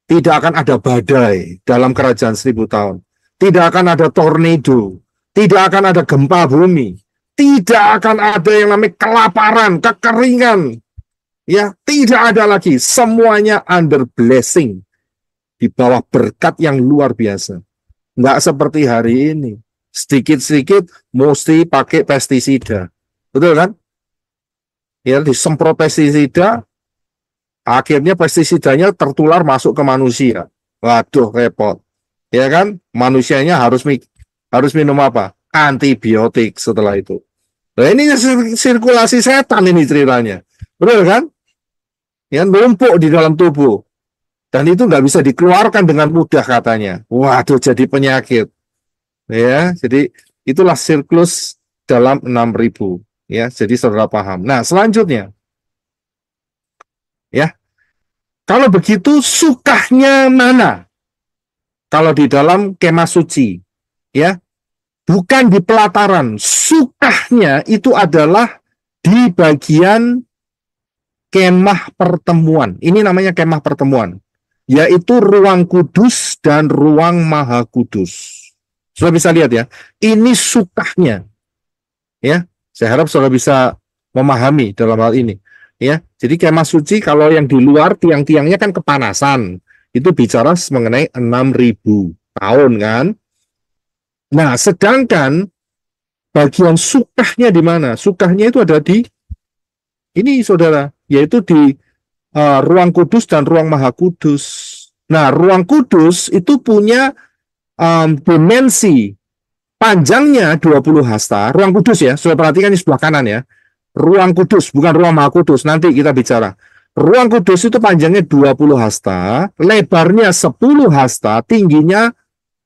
Tidak akan ada badai dalam kerajaan 1000 tahun. Tidak akan ada tornado, tidak akan ada gempa bumi, tidak akan ada yang namanya kelaparan, kekeringan. Ya, tidak ada lagi. Semuanya under blessing. Di bawah berkat yang luar biasa. Nggak seperti hari ini. Sedikit-sedikit mesti pakai pestisida. Betul kan? Ya, disemprot pestisida, akhirnya pestisidanya tertular masuk ke manusia. Waduh, repot. Ya kan? Manusianya harus minum apa? Antibiotik setelah itu. Nah, ini sirkulasi setan ini ceritanya. Betul kan? Yang numpuk di dalam tubuh. Dan itu nggak bisa dikeluarkan dengan mudah katanya. Waduh, jadi penyakit. Ya, jadi itulah siklus dalam 6.000. Ya, jadi saudara paham. Nah, selanjutnya. Ya. Kalau begitu sukahnya mana? Kalau di dalam kemah suci, ya. Bukan di pelataran. Sukahnya itu adalah di bagian kemah pertemuan. Ini namanya kemah pertemuan, yaitu ruang kudus dan ruang maha kudus. Sudah bisa lihat ya, ini sukahnya. Ya, saya harap saudara bisa memahami dalam hal ini. Ya, jadi kemah suci kalau yang di luar tiang-tiangnya kan kepanasan. Itu bicara mengenai 6.000 tahun kan. Nah, sedangkan bagian sukahnya di mana? Sukahnya itu ada di ini saudara, yaitu di ruang kudus dan ruang maha kudus. Nah, ruang kudus itu punya dimensi panjangnya 20 hasta. Ruang kudus ya, sudah perhatikan di sebelah kanan ya. Ruang kudus, bukan ruang maha kudus. Nanti kita bicara. Ruang kudus itu panjangnya 20 hasta, lebarnya 10 hasta, tingginya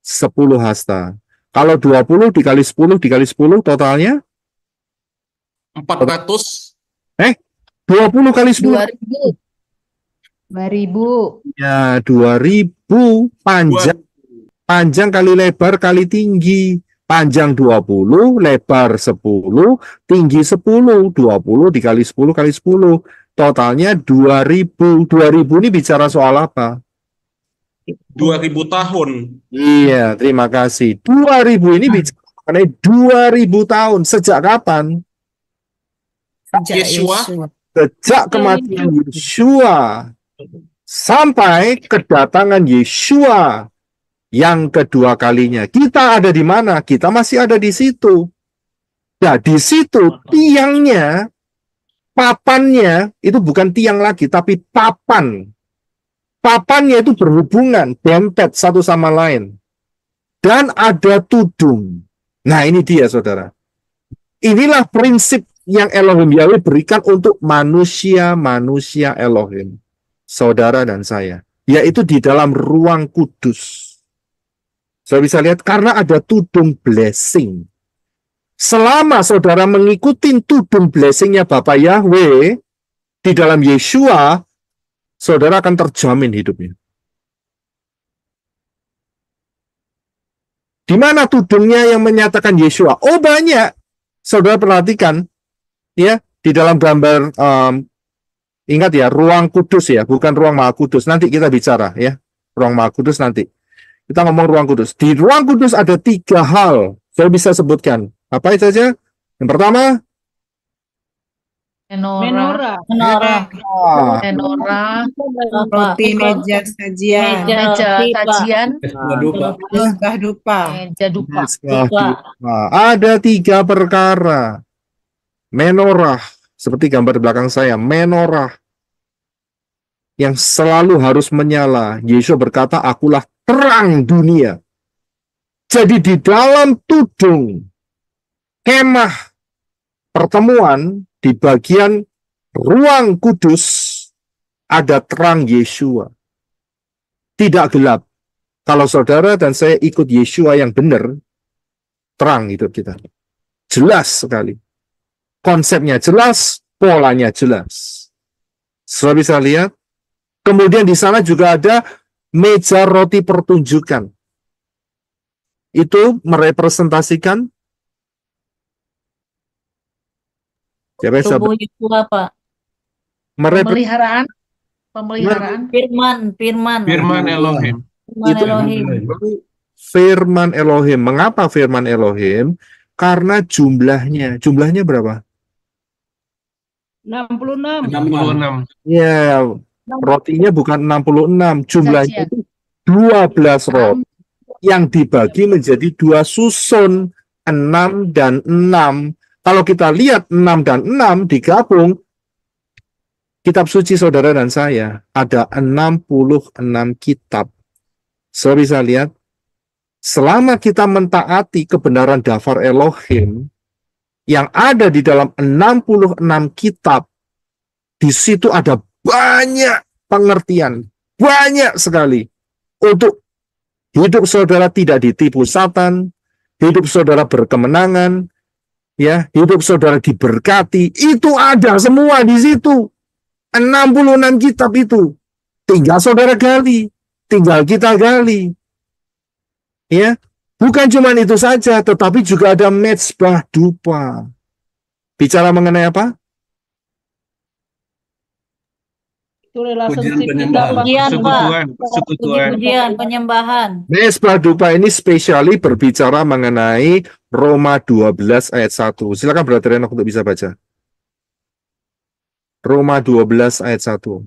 10 hasta. Kalau 20 dikali 10 dikali 10 totalnya 400. 20 kali 10. 2000. Ya, 2000 panjang kali lebar kali tinggi. Panjang 20, lebar 10, tinggi 10. 20 dikali 10 kali 10. Totalnya 2000. 2000 ini bicara soal apa? 2000 tahun. Iya, terima kasih. 2000 ini bicara mengenai 2000 tahun. Sejak kapan? Yesua. Sejak kematian Yeshua sampai kedatangan Yeshua yang kedua kalinya. Kita ada di mana? Kita masih ada di situ. Nah, di situ tiangnya, papannya, itu bukan tiang lagi, tapi papan. Papannya itu berhubungan, dempet satu sama lain. Dan ada tudung. Nah, ini dia, saudara. Inilah prinsip yang Elohim Yahweh berikan untuk manusia-manusia Elohim, saudara dan saya, yaitu di dalam ruang kudus. Saya bisa lihat karena ada tudung blessing. Selama saudara mengikuti tudung blessingnya Bapak Yahweh di dalam Yeshua, saudara akan terjamin hidupnya. Di mana tudungnya yang menyatakan Yeshua? Oh, banyak. Saudara perhatikan, ya, di dalam gambar, ingat ya, ruang kudus ya, bukan ruang maha kudus. Nanti kita bicara ya, ruang maha kudus nanti. Kita ngomong ruang kudus. Di ruang kudus ada 3 hal. Saya bisa sebutkan. Apa itu saja? Yang pertama, Menorah. Roti meja sajian. Meja sajian. Mesbah dupa. Meja dupa. Ada 3 perkara. Menorah, seperti gambar di belakang saya, menorah yang selalu harus menyala. Yesus berkata, akulah terang dunia. Jadi di dalam tudung kemah pertemuan di bagian ruang kudus ada terang Yeshua. Tidak gelap. Kalau saudara dan saya ikut Yeshua yang benar, terang hidup kita. Jelas sekali. Konsepnya jelas, polanya jelas. Saudara bisa lihat. Kemudian di sana juga ada meja roti pertunjukan. Itu merepresentasikan siapa yang Tubuh Yeshua, Pak. Pemeliharaan. Firman Elohim. Firman Elohim. Mengapa firman Elohim? Karena jumlahnya. Jumlahnya berapa? 66. 66. Ya, rotinya bukan 66. Jumlahnya itu 12 roti yang dibagi menjadi 2 susun, 6 dan 6. Kalau kita lihat 6 dan 6 digabung, kitab suci saudara dan saya, ada 66 kitab. Saudara bisa lihat, selama kita mentaati kebenaran daftar Elohim, yang ada di dalam 66 kitab, di situ ada banyak pengertian, banyak sekali, untuk hidup saudara tidak ditipu Satan, hidup saudara berkemenangan, ya, hidup saudara diberkati, itu ada semua di situ. 66 kitab itu. Tinggal saudara gali, tinggal kita gali. Ya, bukan cuma itu saja, tetapi juga ada mezbah dupa. Bicara mengenai apa? Itu relationship Pujian penyembahan. Mezbah dupa ini spesiali berbicara mengenai Roma 12 ayat 1. Silakan Brother Enoch untuk bisa baca. Roma 12 ayat 1.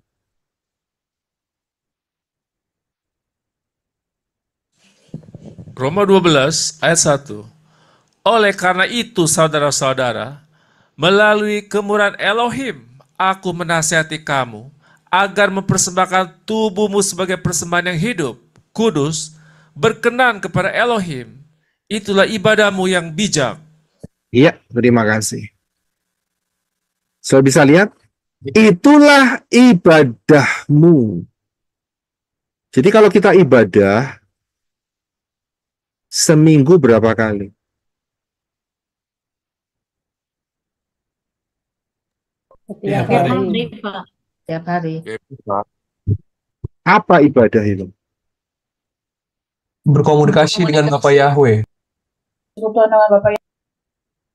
Roma 12 ayat 1. Oleh karena itu saudara-saudara, melalui kemurahan Elohim, aku menasihati kamu agar mempersembahkan tubuhmu sebagai persembahan yang hidup, kudus, berkenan kepada Elohim. Itulah ibadahmu yang bijak. Iya, terima kasih. Sudah bisa lihat, itulah ibadahmu. Jadi kalau kita ibadah seminggu berapa kali? Setiap Tiap hari. hari, Pak. Setiap hari. Apa ibadah itu? Berkomunikasi dengan Bapak Yahweh. Kebutuhan nama Bapak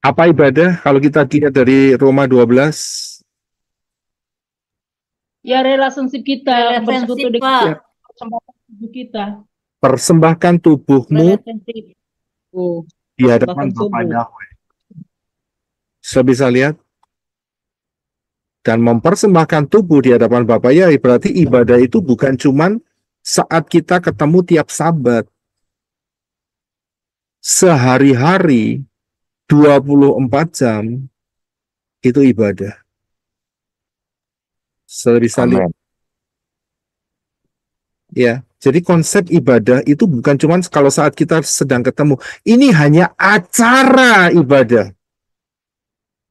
Apa ibadah? Kalau kita lihat dari Roma 12, Ya relationship kita, bersekutu Relationship, dengan Pak. kesempatan tubuh kita. persembahkan tubuhmu Relationship. di hadapan Bapa Yahweh. Sudah bisa lihat? Dan mempersembahkan tubuh di hadapan Bapa Yahweh berarti ibadah itu bukan cuman saat kita ketemu tiap Sabat. Sehari-hari 24 jam itu ibadah. Sudah bisa lihat? Ya, jadi konsep ibadah itu bukan cuman kalau saat kita sedang ketemu. Ini hanya acara ibadah.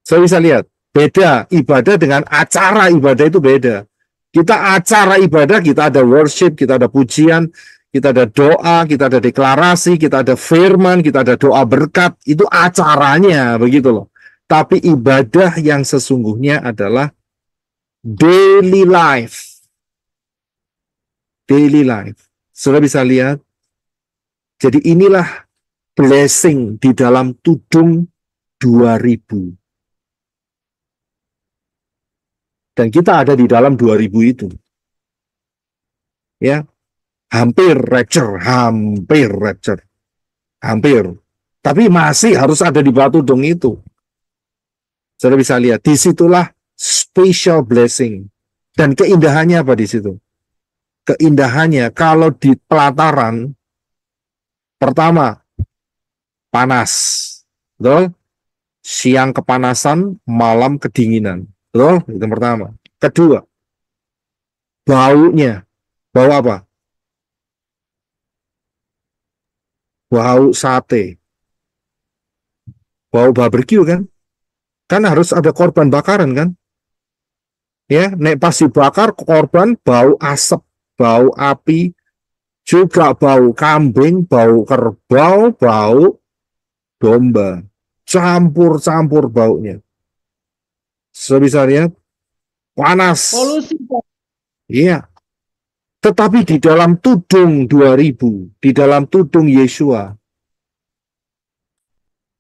Saya bisa lihat, beda ibadah dengan acara ibadah itu beda. Kita acara ibadah, kita ada worship, kita ada pujian, kita ada doa, kita ada deklarasi, kita ada firman, kita ada doa berkat, itu acaranya, begitu loh. Tapi ibadah yang sesungguhnya adalah daily life. Daily life. Sudah bisa lihat? Jadi inilah blessing di dalam tudung 2000. Dan kita ada di dalam 2000 itu. Ya. Hampir rapture. Hampir. Tapi masih harus ada di bawah tudung itu. Sudah bisa lihat. Disitulah special blessing. Dan keindahannya apa di situ? Keindahannya kalau di pelataran pertama panas, betul? Siang kepanasan, malam kedinginan, betul? Itu pertama. Kedua, baunya, bau apa? Bau sate, bau barbecue kan? Kan harus ada korban bakaran kan? Ya, nek pas dibakar korban bau asap. Bau api, juga bau kambing, bau kerbau, bau domba. Campur-campur baunya. Sudah bisa lihat? Panas. Polusi, Pak. Iya. Tetapi di dalam tudung 2000, di dalam tudung Yesua,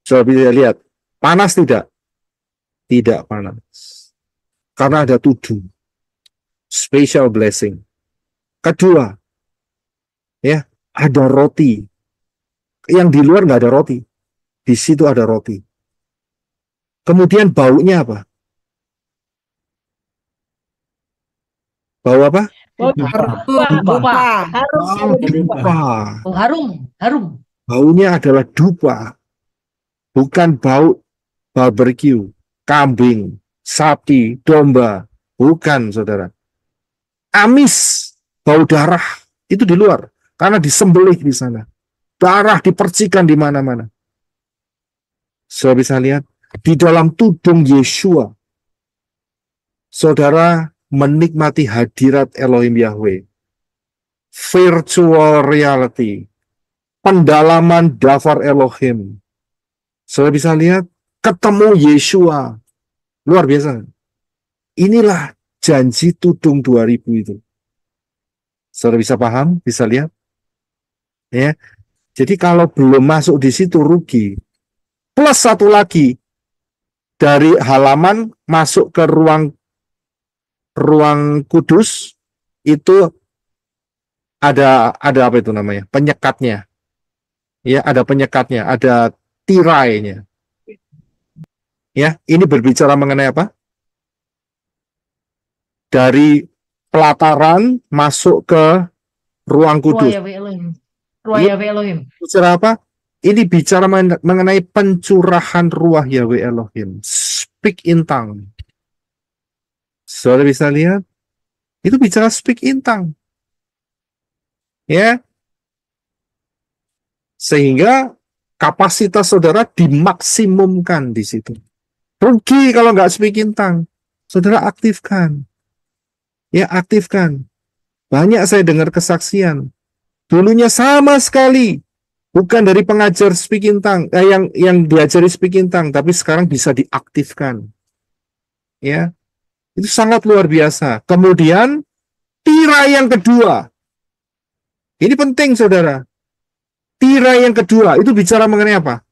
sudah bisa lihat? Panas tidak? Tidak panas. Karena ada tudung. Special blessing. Kedua, ya, ada roti. Yang di luar nggak ada roti. Di situ ada roti. Kemudian baunya apa? Bau apa? Harum. Baunya adalah dupa. Bukan bau barbecue, kambing, sapi, domba. Bukan, saudara. Amis. Bau darah itu di luar karena disembelih di sana. Darah dipercikan di mana-mana. Saudara bisa lihat di dalam tudung Yesua. Saudara menikmati hadirat Elohim Yahweh. Virtual reality. Pendalaman Davar Elohim. Saudara bisa lihat ketemu Yesua. Luar biasa. Inilah janji tudung 2000 itu. Saudara bisa paham, bisa lihat, ya. Jadi kalau belum masuk di situ rugi. Plus satu lagi dari halaman masuk ke ruang kudus itu ada apa itu namanya? Penyekatnya, ya ada penyekatnya, ada tirainya. Ya, ini berbicara mengenai apa? Dari pelataran masuk ke ruang kudus. Ruah Yahweh Elohim. Bicara apa? Ini bicara mengenai pencurahan ruah Yahweh Elohim. Speak in tongue. Saudara bisa lihat? Itu bicara speak in tongue. Ya. Sehingga kapasitas saudara dimaksimumkan di situ. Rugi kalau nggak speak in tongue. saudara aktifkan. Ya, aktifkan. Banyak saya dengar kesaksian. Dulunya sama sekali bukan dari pengajar speaking tongue, yang diajari speaking tongue, tapi sekarang bisa diaktifkan. Ya, itu sangat luar biasa. Kemudian tirai yang kedua, ini penting saudara. Tirai yang kedua itu bicara mengenai apa?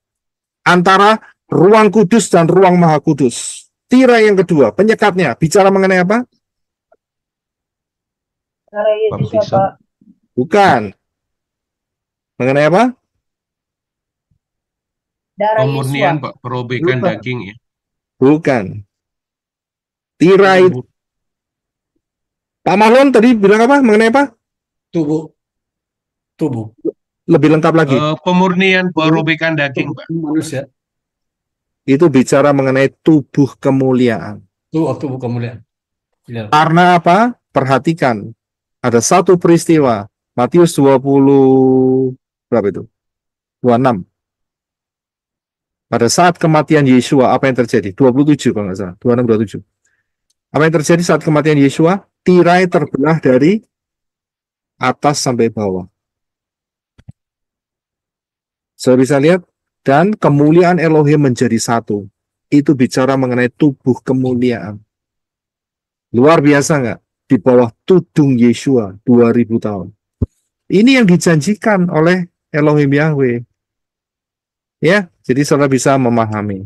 Antara ruang kudus dan ruang maha kudus. Tirai yang kedua, penyekatnya bicara mengenai apa? Bukan. Mengenai apa? Pemurnian, Pak, perobekan Bukan. daging ya. Bukan. Tirai. Pak Mahlon tadi bilang apa? Mengenai apa? Tubuh. Lebih lengkap lagi. Pemurnian, perobekan daging, Pak. Manusia. Itu bicara mengenai tubuh kemuliaan. Tubuh kemuliaan. Karena apa? Perhatikan. Ada satu peristiwa. Matius 20, berapa itu? 26. Pada saat kematian Yesua, apa yang terjadi? 27 kalau nggak salah. 26, 27. Apa yang terjadi saat kematian Yesua? Tirai terbelah dari atas sampai bawah. Saya bisa lihat, dan kemuliaan Elohim menjadi satu. Itu bicara mengenai tubuh kemuliaan. Luar biasa nggak? Di bawah tudung Yesua 2000 tahun. Ini yang dijanjikan oleh Elohim Yahweh. Ya, jadi saudara bisa memahami.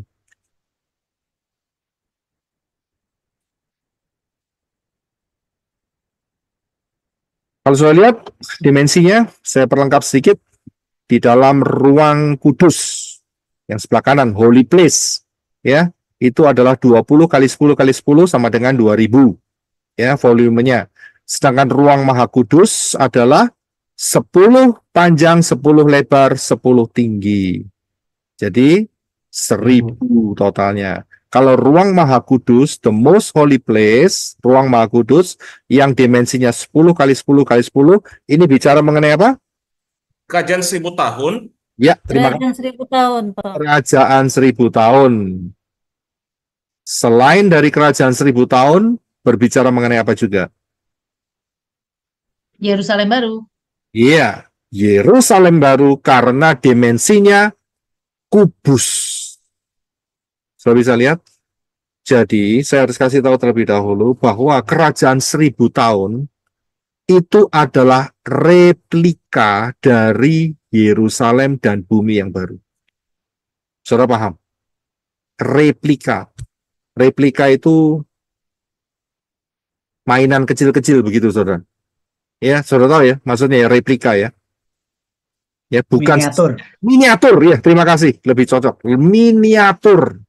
Kalau saya lihat dimensinya, saya perlengkap sedikit. Di dalam ruang kudus yang sebelah kanan, holy place, ya, itu adalah 20 kali 10 kali 10 sama dengan 2000, ya, volumenya. Sedangkan ruang maha kudus adalah 10 panjang, 10 lebar, 10 tinggi. Jadi 1000 totalnya. Kalau ruang maha kudus, the most holy place, ruang maha kudus yang dimensinya 10 kali 10 kali 10, ini bicara mengenai apa? Kerajaan 1000 tahun. Ya, terima kasih. Kerajaan 1000 tahun, Pak. Kerajaan 1000 tahun. Selain dari kerajaan 1000 tahun, berbicara mengenai apa juga? Yerusalem baru. Iya, Yerusalem baru karena dimensinya kubus. Sudah bisa lihat? Jadi, saya harus kasih tahu terlebih dahulu bahwa kerajaan 1000 tahun itu adalah replika dari Yerusalem dan bumi yang baru. Saudara paham? Replika. Replika itu mainan kecil-kecil begitu, saudara. Ya, saudara tahu ya, maksudnya ya replika ya. Ya, bukan miniatur ya, terima kasih, lebih cocok. Miniatur.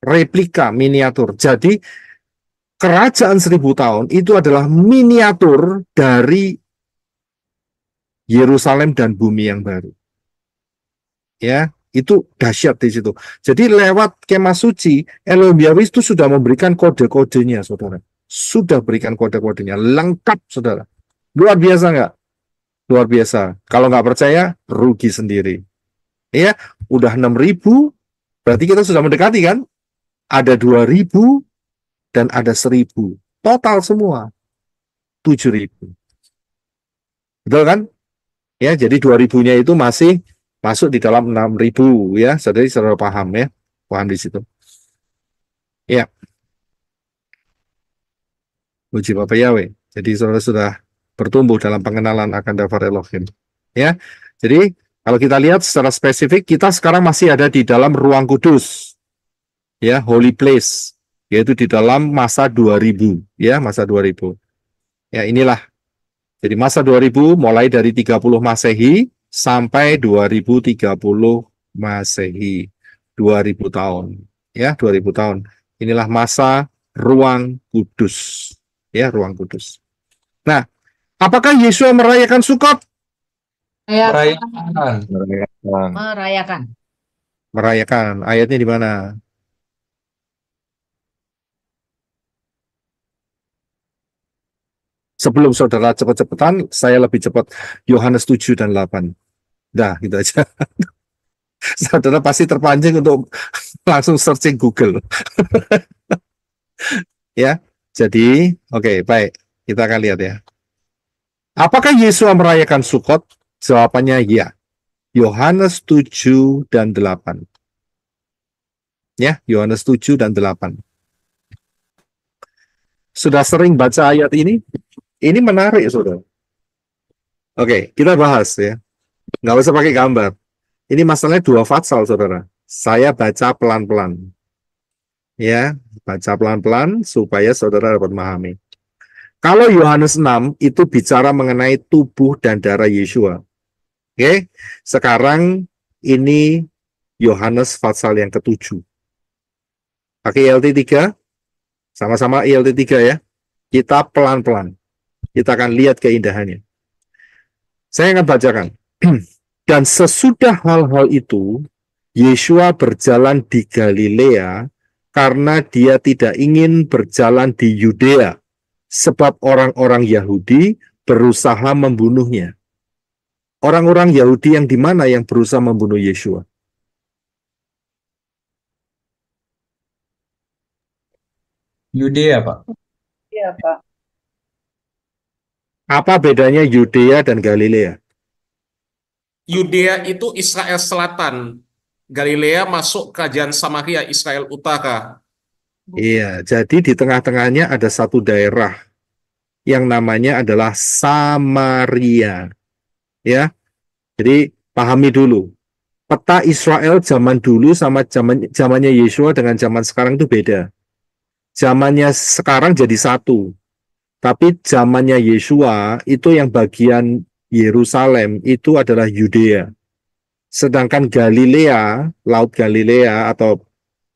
Replika, miniatur. Jadi kerajaan 1000 tahun itu adalah miniatur dari Yerusalem dan bumi yang baru. Ya, itu dahsyat di situ. Jadi lewat kemah suci, Elohim Yahweh itu sudah memberikan kode-kodenya, saudara. Sudah berikan kode-kodenya, lengkap, saudara. Luar biasa nggak? Luar biasa. Kalau nggak percaya, rugi sendiri. Ya, udah 6.000, berarti kita sudah mendekati kan? Ada 2.000 dan ada 1.000. Total semua 7.000. Betul kan? Ya, jadi 2.000-nya itu masih masuk di dalam 6.000 ya. Saudara paham ya? Paham di situ. Ya. Puji Bapak Yahweh. Jadi saudara sudah bertumbuh dalam pengenalan akan Dafar Elohim. Ya. Jadi kalau kita lihat secara spesifik, kita sekarang masih ada di dalam ruang kudus. Ya, holy place, yaitu di dalam masa 2000, ya, masa 2000. Ya, inilah. Jadi masa 2000 mulai dari 30 Masehi sampai 2030 Masehi. 2000 tahun. Ya, 2000 tahun. Inilah masa ruang kudus. Ya, ruang kudus. Nah, apakah Yesua merayakan Sukot? Merayakan. Merayakan. Merayakan. Ayatnya di mana? Sebelum saudara cepat-cepatan, saya lebih cepat. Yohanes 7 dan 8. Dah, gitu aja. Saudara pasti terpancing untuk langsung searching Google. Ya, jadi oke, baik. Kita akan lihat ya. Apakah Yesua merayakan Sukot? Jawabannya ya. Yohanes 7 dan 8. Ya, Yohanes 7 dan 8. Sudah sering baca ayat ini? Ini menarik, saudara. Oke, kita bahas ya. Nggak usah pakai gambar. Ini masalahnya 2 fatsal, saudara. Saya baca pelan-pelan. Ya, baca pelan-pelan supaya saudara dapat memahami. Kalau Yohanes 6 itu bicara mengenai tubuh dan darah Yesua. Oke, sekarang ini Yohanes pasal yang ke-7. Pakai ILT 3, sama-sama ILT 3 ya. Kita pelan-pelan. Kita akan lihat keindahannya. Saya akan bacakan. Dan sesudah hal-hal itu, Yesua berjalan di Galilea karena dia tidak ingin berjalan di Yudea, sebab orang-orang Yahudi berusaha membunuhnya. Orang-orang Yahudi yang di mana yang berusaha membunuh Yesua? Yudea, Pak. Iya, Pak. Apa bedanya Yudea dan Galilea? Yudea itu Israel Selatan. Galilea masuk kerajaan Samaria, Israel Utara. Iya, jadi di tengah-tengahnya ada satu daerah yang namanya adalah Samaria. Ya, jadi pahami dulu. Peta Israel zaman dulu sama zamannya Yesua dengan zaman sekarang itu beda. Zamannya sekarang jadi satu. Tapi zamannya Yesua itu yang bagian Yerusalem itu adalah Yudea. Sedangkan Galilea, Laut Galilea atau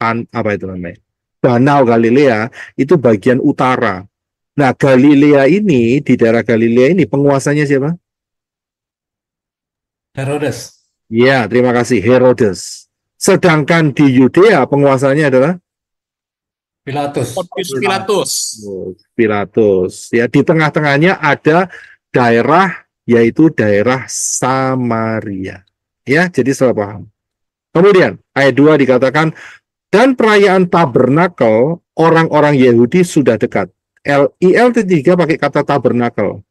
apa itu namanya? Danau Galilea itu bagian utara. Nah, Galilea ini, di daerah Galilea ini penguasanya siapa? Herodes. Ya, terima kasih, Herodes. Sedangkan di Yudea penguasanya adalah Pilatus. Pontius Pilatus. Pilatus. Ya, di tengah-tengahnya ada daerah, yaitu daerah Samaria. Ya, jadi salah paham. Kemudian ayat 2 dikatakan, dan perayaan tabernakel orang-orang Yahudi sudah dekat. ILT 3 pakai kata tabernakel.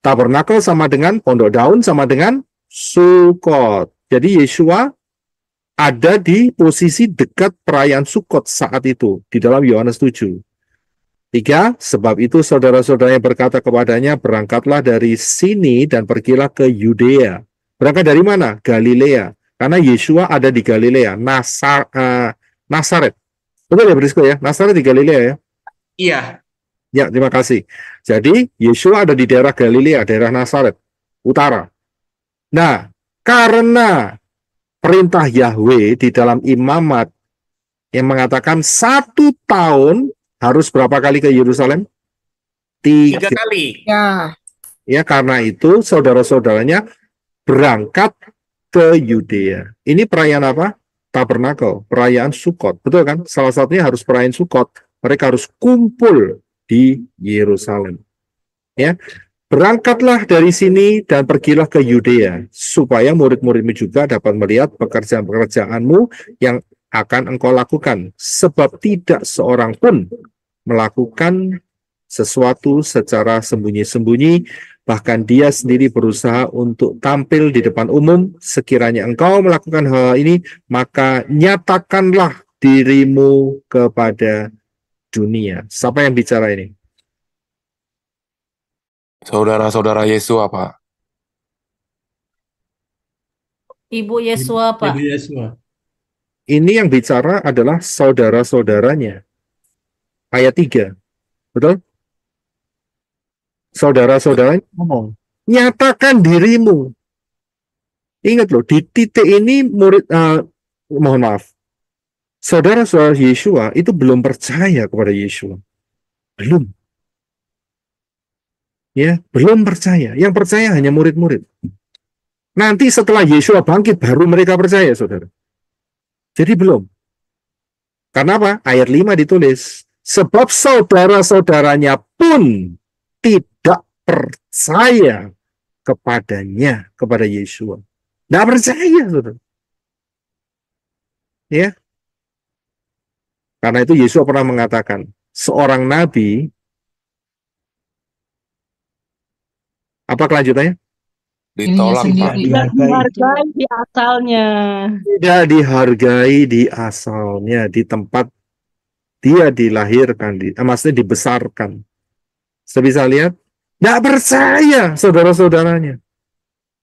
Tabernakel sama dengan pondok daun sama dengan Sukot. Jadi Yesua ada di posisi dekat perayaan Sukot saat itu di dalam Yohanes 7. 3, sebab itu saudara-saudaranya berkata kepadanya, berangkatlah dari sini dan pergilah ke Yudea. Berangkat dari mana? Galilea. Karena Yesua ada di Galilea, Nasaret. Betul ya, Brisco ya? Nasaret di Galilea ya? Iya. Ya, terima kasih. Jadi Yesua ada di daerah Galilea, daerah Nasaret, utara. Nah, karena perintah Yahweh di dalam imamat yang mengatakan 1 tahun harus berapa kali ke Yerusalem? 3 kali. Ya, karena itu saudara-saudaranya berangkat ke Yudea. Ini perayaan apa? Tabernakel, perayaan Sukot. Betul kan? Salah satunya harus perayaan Sukot. Mereka harus kumpul di Yerusalem. Ya. Berangkatlah dari sini dan pergilah ke Yudea, supaya murid-muridmu juga dapat melihat pekerjaan-pekerjaanmu yang akan engkau lakukan. Sebab tidak seorang pun melakukan sesuatu secara sembunyi-sembunyi, bahkan dia sendiri berusaha untuk tampil di depan umum. Sekiranya engkau melakukan hal ini, maka nyatakanlah dirimu kepada dunia. Siapa yang bicara ini? Saudara-saudara Yesua, Pak. Ibu Yesua, Pak. Ibu Yesua. Ini yang bicara adalah saudara-saudaranya. Ayat 3. Betul? Saudara-saudaranya ngomong, nyatakan dirimu. Ingat loh, di titik ini murid, mohon maaf, saudara-saudara Yesua itu belum percaya kepada Yesua. Belum. Ya, belum percaya. Yang percaya hanya murid-murid. Nanti setelah Yesua bangkit baru mereka percaya, saudara. Jadi belum. Karena apa? Ayat 5 ditulis, sebab saudara-saudaranya pun tidak percaya kepadanya, kepada Yesua. Tidak percaya, saudara. Ya. Karena itu Yesua pernah mengatakan, seorang nabi, apa kelanjutannya? Ditolak, Pak. Tidak dihargai di asalnya. Tidak dihargai di asalnya, di tempat dia dilahirkan, maksudnya dibesarkan. Saya bisa lihat, tidak percaya saudara-saudaranya.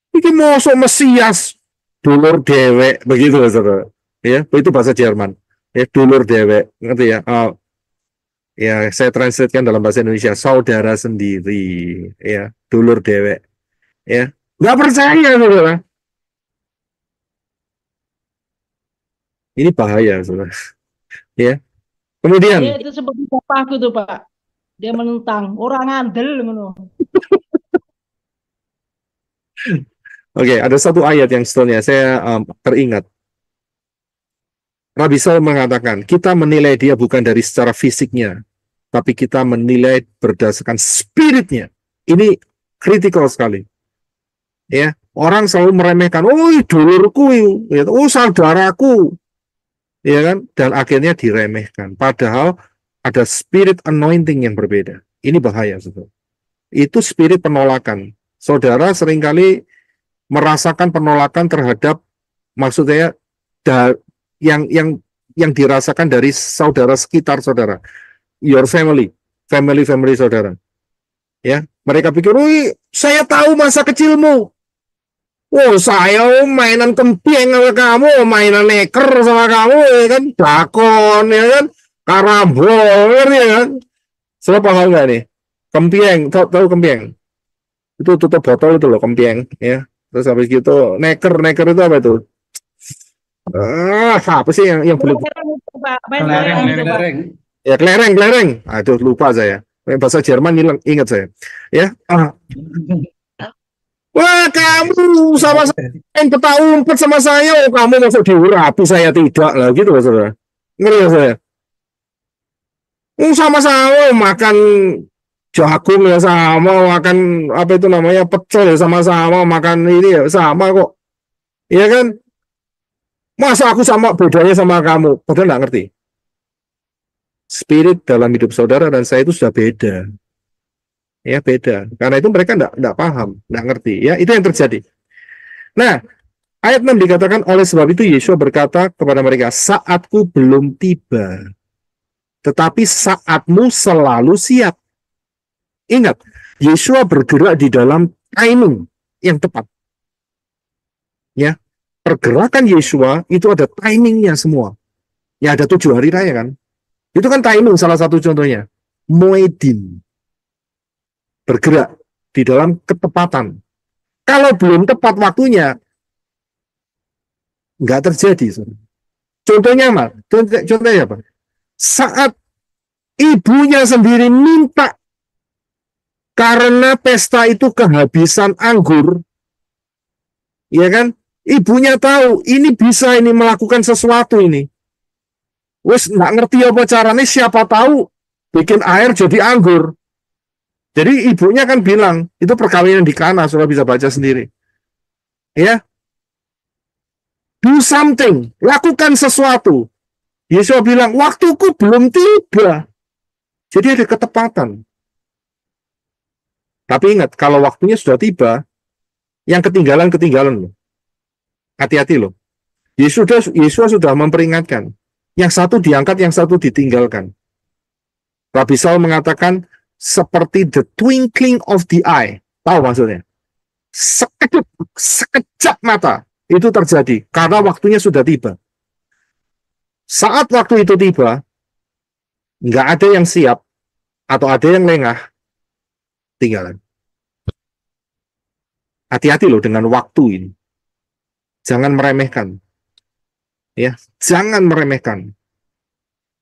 Ini mosok Mesias, dulur dewek, begitu saudara. Ya, itu bahasa Jerman. Ya, dulur dewek, ngerti ya? Oh, ya, saya translatekan dalam bahasa Indonesia, saudara sendiri, ya, dulur dewek, ya, nggak percaya, saudara. Ini bahaya, saudara. Ya, kemudian. Ya, itu seperti bapakku tuh, Pak. Dia menentang orang ngandel, ngono. Oke, ada satu ayat yang setelahnya saya teringat. Rabi Saul mengatakan, kita menilai dia bukan dari secara fisiknya, tapi kita menilai berdasarkan spiritnya. Ini kritikal sekali. Ya, orang selalu meremehkan, oh dulurku, ya, oh saudaraku, ya kan? Dan akhirnya diremehkan. Padahal ada spirit anointing yang berbeda. Ini bahaya, saudara. Itu spirit penolakan. Saudara seringkali merasakan penolakan terhadap, maksudnya yang dirasakan dari saudara sekitar saudara, your family saudara. Ya, mereka pikir, "Wih, saya tahu masa kecilmu. Oh, saya mainan kemping sama kamu, mainan neker sama kamu, ya kan, dakon, ya kan, karambol, ya kan." Saudara paham nggak nih? Kemping, tahu kemping? Itu tutup botol itu loh, kemping, ya. Terus habis gitu, neker itu apa itu? Apa sih yang boleh? Kelereng. Ya, kelereng. Aduh, lupa saya. Bahasa Jerman hilang, ingat saya. Ya. Wah, kamu sama saya main peta umpet sama saya, oh, kamu masuk diurapi, saya tidak lah, gitu loh, saudara. Ngeri ya saya. Sama-sama makan jagung ya sama, makan apa itu namanya pecel ya sama-sama, makan ini ya sama kok. Iya kan? Masa aku sama bedanya sama kamu? Padahal nggak ngerti. Spirit dalam hidup saudara dan saya itu sudah beda. Ya, beda. Karena itu mereka nggak paham, nggak ngerti. Ya, itu yang terjadi. Nah, ayat 6 dikatakan, oleh sebab itu Yesua berkata kepada mereka, saatku belum tiba, tetapi saatmu selalu siap. Ingat, Yesua bergerak di dalam timing yang tepat. Ya, pergerakan Yesua itu ada timingnya semua. Ya, ada 7 hari raya kan. Itu kan timing salah satu contohnya. Moedim. Bergerak di dalam ketepatan. Kalau belum tepat waktunya, nggak terjadi. Contohnya apa? Contohnya apa? Saat ibunya sendiri minta karena pesta itu kehabisan anggur, ya kan? Ibunya tahu ini bisa ini melakukan sesuatu ini. Wes nggak ngerti apa caranya, siapa tahu bikin air jadi anggur. Jadi ibunya kan bilang, itu perkawinan di Kana, sudah bisa baca sendiri. Ya, do something, lakukan sesuatu. Yesus bilang, waktuku belum tiba. Jadi ada ketepatan. Tapi ingat, kalau waktunya sudah tiba, yang ketinggalan loh. Hati-hati loh. Yesus sudah memperingatkan. Yang satu diangkat, yang satu ditinggalkan. Rabi Saul mengatakan, seperti the twinkling of the eye. Tahu maksudnya? Sekejap mata. Itu terjadi. Karena waktunya sudah tiba. Saat waktu itu tiba, nggak ada yang siap, atau ada yang lengah, tinggalan. Hati-hati loh dengan waktu ini. Jangan meremehkan. Ya, jangan meremehkan.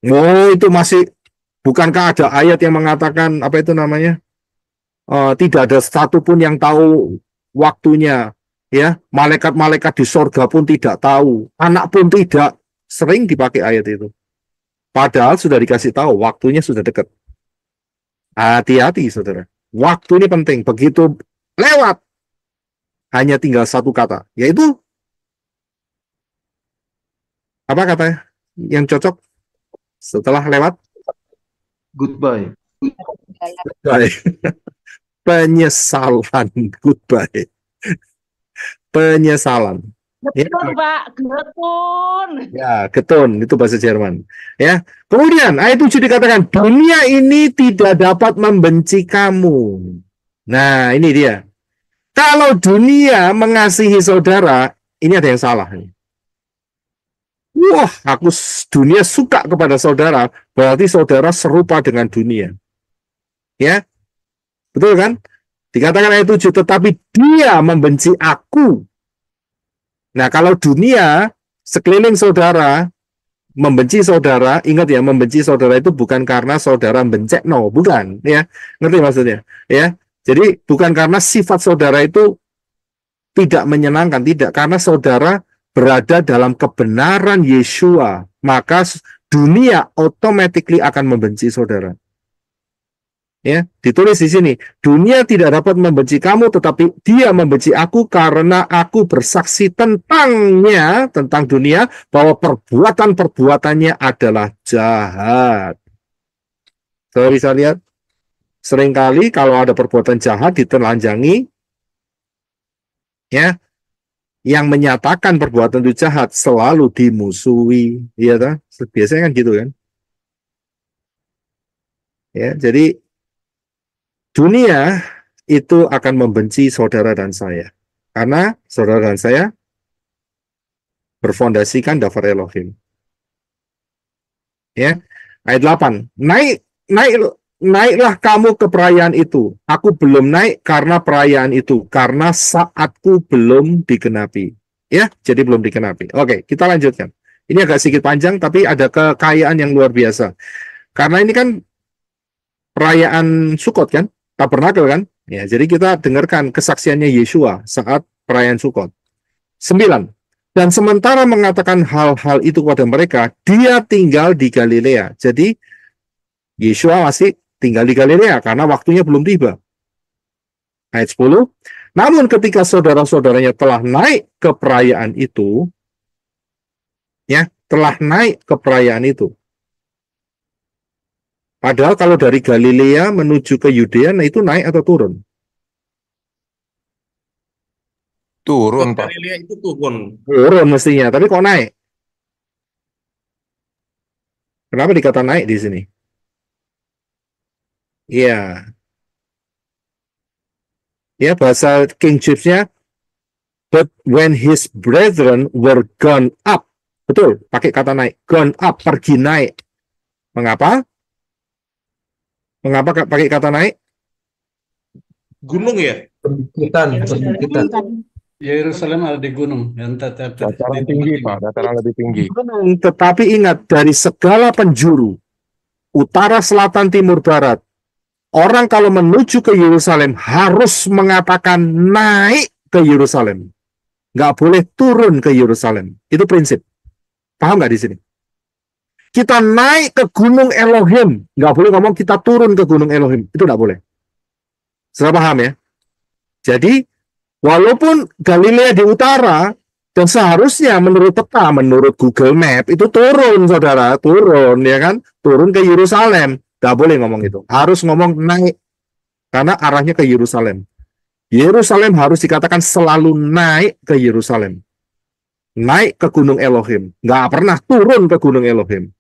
Oh, itu masih, bukankah ada ayat yang mengatakan apa itu namanya? Tidak ada satupun yang tahu waktunya. Ya, malaikat-malaikat di sorga pun tidak tahu, anak pun tidak. Sering dipakai ayat itu. Padahal sudah dikasih tahu waktunya sudah dekat. Hati-hati, saudara. Waktu ini penting. Begitu lewat, hanya tinggal satu kata, yaitu apa katanya yang cocok setelah lewat? Goodbye. Goodbye. Penyesalan. Goodbye. Penyesalan. Ya. Getun, Pak, getun. Ya, getun itu bahasa Jerman. Ya. Kemudian ayat 7 dikatakan dunia ini tidak dapat membenci kamu. Nah, ini dia. Kalau dunia mengasihi saudara, ini ada yang salah. Wah, dunia suka kepada saudara, berarti saudara serupa dengan dunia. Ya, betul kan? Dikatakan ayat 7, tetapi dia membenci aku. Nah, kalau dunia sekeliling saudara membenci saudara, ingat ya, membenci saudara itu bukan karena saudara bencekno, bukan, ya. Ngerti maksudnya? Ya. Jadi bukan karena sifat saudara itu tidak menyenangkan, tidak, karena saudara berada dalam kebenaran Yeshua, maka dunia automatically akan membenci saudara. Ya, ditulis di sini, dunia tidak dapat membenci kamu, tetapi dia membenci aku karena aku bersaksi tentangnya, tentang dunia, bahwa perbuatan-perbuatannya adalah jahat. Saudara bisa lihat, seringkali kalau ada perbuatan jahat ditelanjangi, ya, yang menyatakan perbuatan itu jahat selalu dimusuhi, ya kan? Biasanya kan gitu kan? Ya, jadi dunia itu akan membenci saudara dan saya, karena saudara dan saya berfondasikan Davar Elohim. Ya, ayat 8, naiklah kamu ke perayaan itu. Aku belum naik karena perayaan itu, karena saatku belum digenapi. Ya, jadi belum digenapi. Oke, kita lanjutkan. Ini agak sedikit panjang, tapi ada kekayaan yang luar biasa. Karena ini kan perayaan Sukot kan, Tabernakel kan. Ya, jadi kita dengarkan kesaksiannya Yeshua saat perayaan Sukot. 9. Dan sementara mengatakan hal-hal itu kepada mereka, dia tinggal di Galilea. Jadi Yeshua masih tinggal di Galilea karena waktunya belum tiba. Ayat 10. Namun ketika saudara-saudaranya telah naik ke perayaan itu, ya, telah naik ke perayaan itu. Padahal kalau dari Galilea menuju ke Yudea, nah itu naik atau turun? Turun, Pak. Galilea itu turun. Turun mestinya, tapi kok naik? Kenapa dikata naik di sini? Iya. Ya, bahasa King James-nya, but when his brethren were gone up. Betul, pakai kata naik. Gone up, pergi naik. Mengapa? Mengapa pakai kata naik? Gunung ya? Perbukitan. Yerusalem ada di gunung. Dataran tinggi, Pak. Dataran lebih tinggi. Gunung, tetapi ingat, dari segala penjuru, utara, selatan, timur, barat, orang kalau menuju ke Yerusalem harus mengatakan naik ke Yerusalem. Nggak boleh turun ke Yerusalem. Itu prinsip. Paham nggak di sini? Kita naik ke Gunung Elohim. Nggak boleh ngomong kita turun ke Gunung Elohim. Itu nggak boleh. Sudah paham ya? Jadi, walaupun Galilea di utara, dan seharusnya menurut peta, menurut Google Map, itu turun, saudara. Turun, ya kan? Turun ke Yerusalem. Nggak boleh ngomong itu. Harus ngomong naik. Karena arahnya ke Yerusalem. Yerusalem harus dikatakan selalu naik ke Yerusalem. Naik ke Gunung Elohim. Nggak pernah turun ke Gunung Elohim.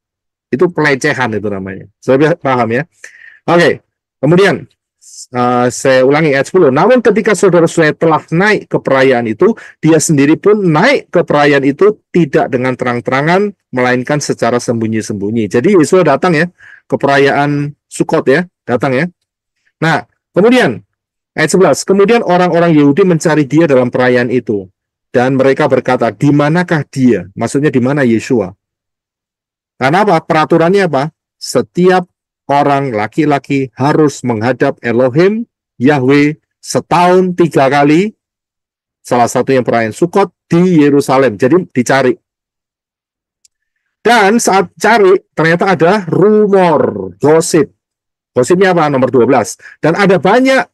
Itu pelecehan itu namanya. Saya paham ya? Oke. Kemudian, saya ulangi ayat 10. Namun ketika saudara-saudara telah naik ke perayaan itu, dia sendiri pun naik ke perayaan itu tidak dengan terang-terangan, melainkan secara sembunyi-sembunyi. Jadi Yesus datang ya, ke perayaan Sukot ya, datang ya. Nah, kemudian ayat 11, kemudian orang-orang Yahudi mencari dia dalam perayaan itu, dan mereka berkata, di manakah dia? Maksudnya di mana Yeshua? Karena apa? Peraturannya apa? Setiap orang laki-laki harus menghadap Elohim, Yahweh, setahun 3 kali, salah satu yang perayaan Sukot di Yerusalem. Jadi dicari. Dan saat cari, ternyata ada rumor, gosip. Gosipnya apa? Nomor 12. Dan ada banyak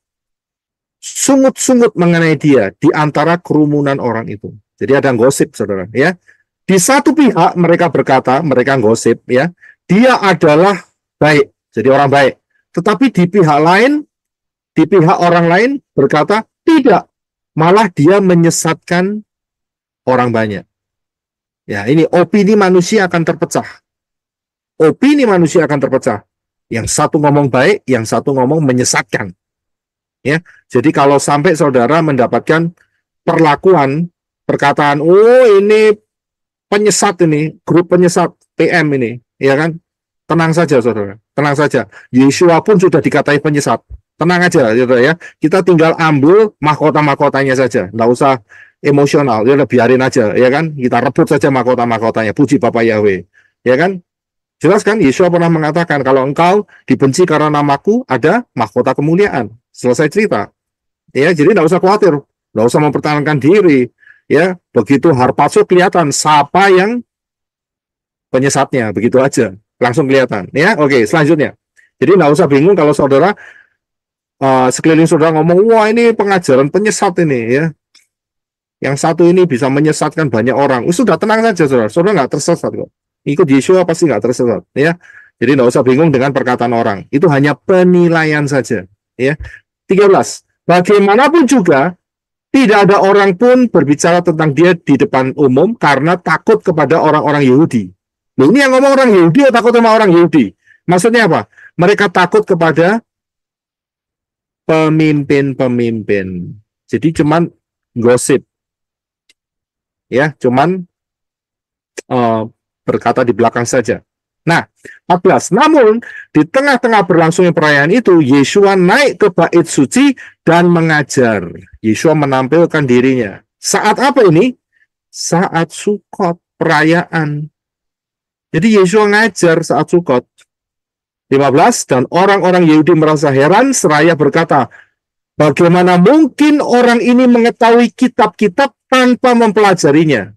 sungut-sungut mengenai dia di antara kerumunan orang itu. Jadi ada gosip, saudara. Ya, di satu pihak mereka berkata, mereka gosip, ya, dia adalah baik. Jadi orang baik. Tetapi di pihak lain, di pihak orang lain berkata tidak. Malah dia menyesatkan orang banyak. Ya, ini opini manusia akan terpecah. Opini manusia akan terpecah. Yang satu ngomong baik, yang satu ngomong menyesatkan. Ya, jadi kalau sampai saudara mendapatkan perlakuan, perkataan, oh ini penyesat ini, grup penyesat PM ini, ya kan? Tenang saja saudara, tenang saja. Yesua pun sudah dikatai penyesat. Tenang aja, saudara ya. Kita tinggal ambil mahkota-mahkotanya saja, nggak usah emosional, ya udah biarin aja, ya kan? Kita rebut saja mahkota-mahkotanya. Puji Bapa Yahweh, ya kan? Jelas kan? Yesua pernah mengatakan kalau engkau dibenci karena namaku, ada mahkota kemuliaan. Selesai cerita. Ya, jadi nggak usah khawatir, nggak usah mempertahankan diri. Ya, begitu harpazo kelihatan siapa yang penyesatnya, begitu aja, langsung kelihatan. Ya, oke. Selanjutnya, jadi nggak usah bingung kalau saudara sekeliling saudara ngomong, wah ini pengajaran penyesat ini, ya. Yang satu ini bisa menyesatkan banyak orang. Sudah tenang saja, saudara. Saudara nggak tersesat kok. Ikut Yesua pasti nggak tersesat, ya. Jadi nggak usah bingung dengan perkataan orang. Itu hanya penilaian saja, ya. 13. Bagaimanapun juga tidak ada orang pun berbicara tentang dia di depan umum karena takut kepada orang-orang Yahudi. Nah, ini yang ngomong orang Yahudi atau takut sama orang Yahudi? Maksudnya apa? Mereka takut kepada pemimpin-pemimpin. Jadi cuman gosip, ya, cuman berkata di belakang saja. Nah, 14. Namun, di tengah-tengah berlangsungnya perayaan itu, Yesua naik ke bait suci dan mengajar. Yesua menampilkan dirinya. Saat apa ini? Saat Sukot, perayaan. Jadi Yesua ngajar saat Sukot. 15. Dan orang-orang Yahudi merasa heran, seraya berkata, bagaimana mungkin orang ini mengetahui kitab-kitab tanpa mempelajarinya?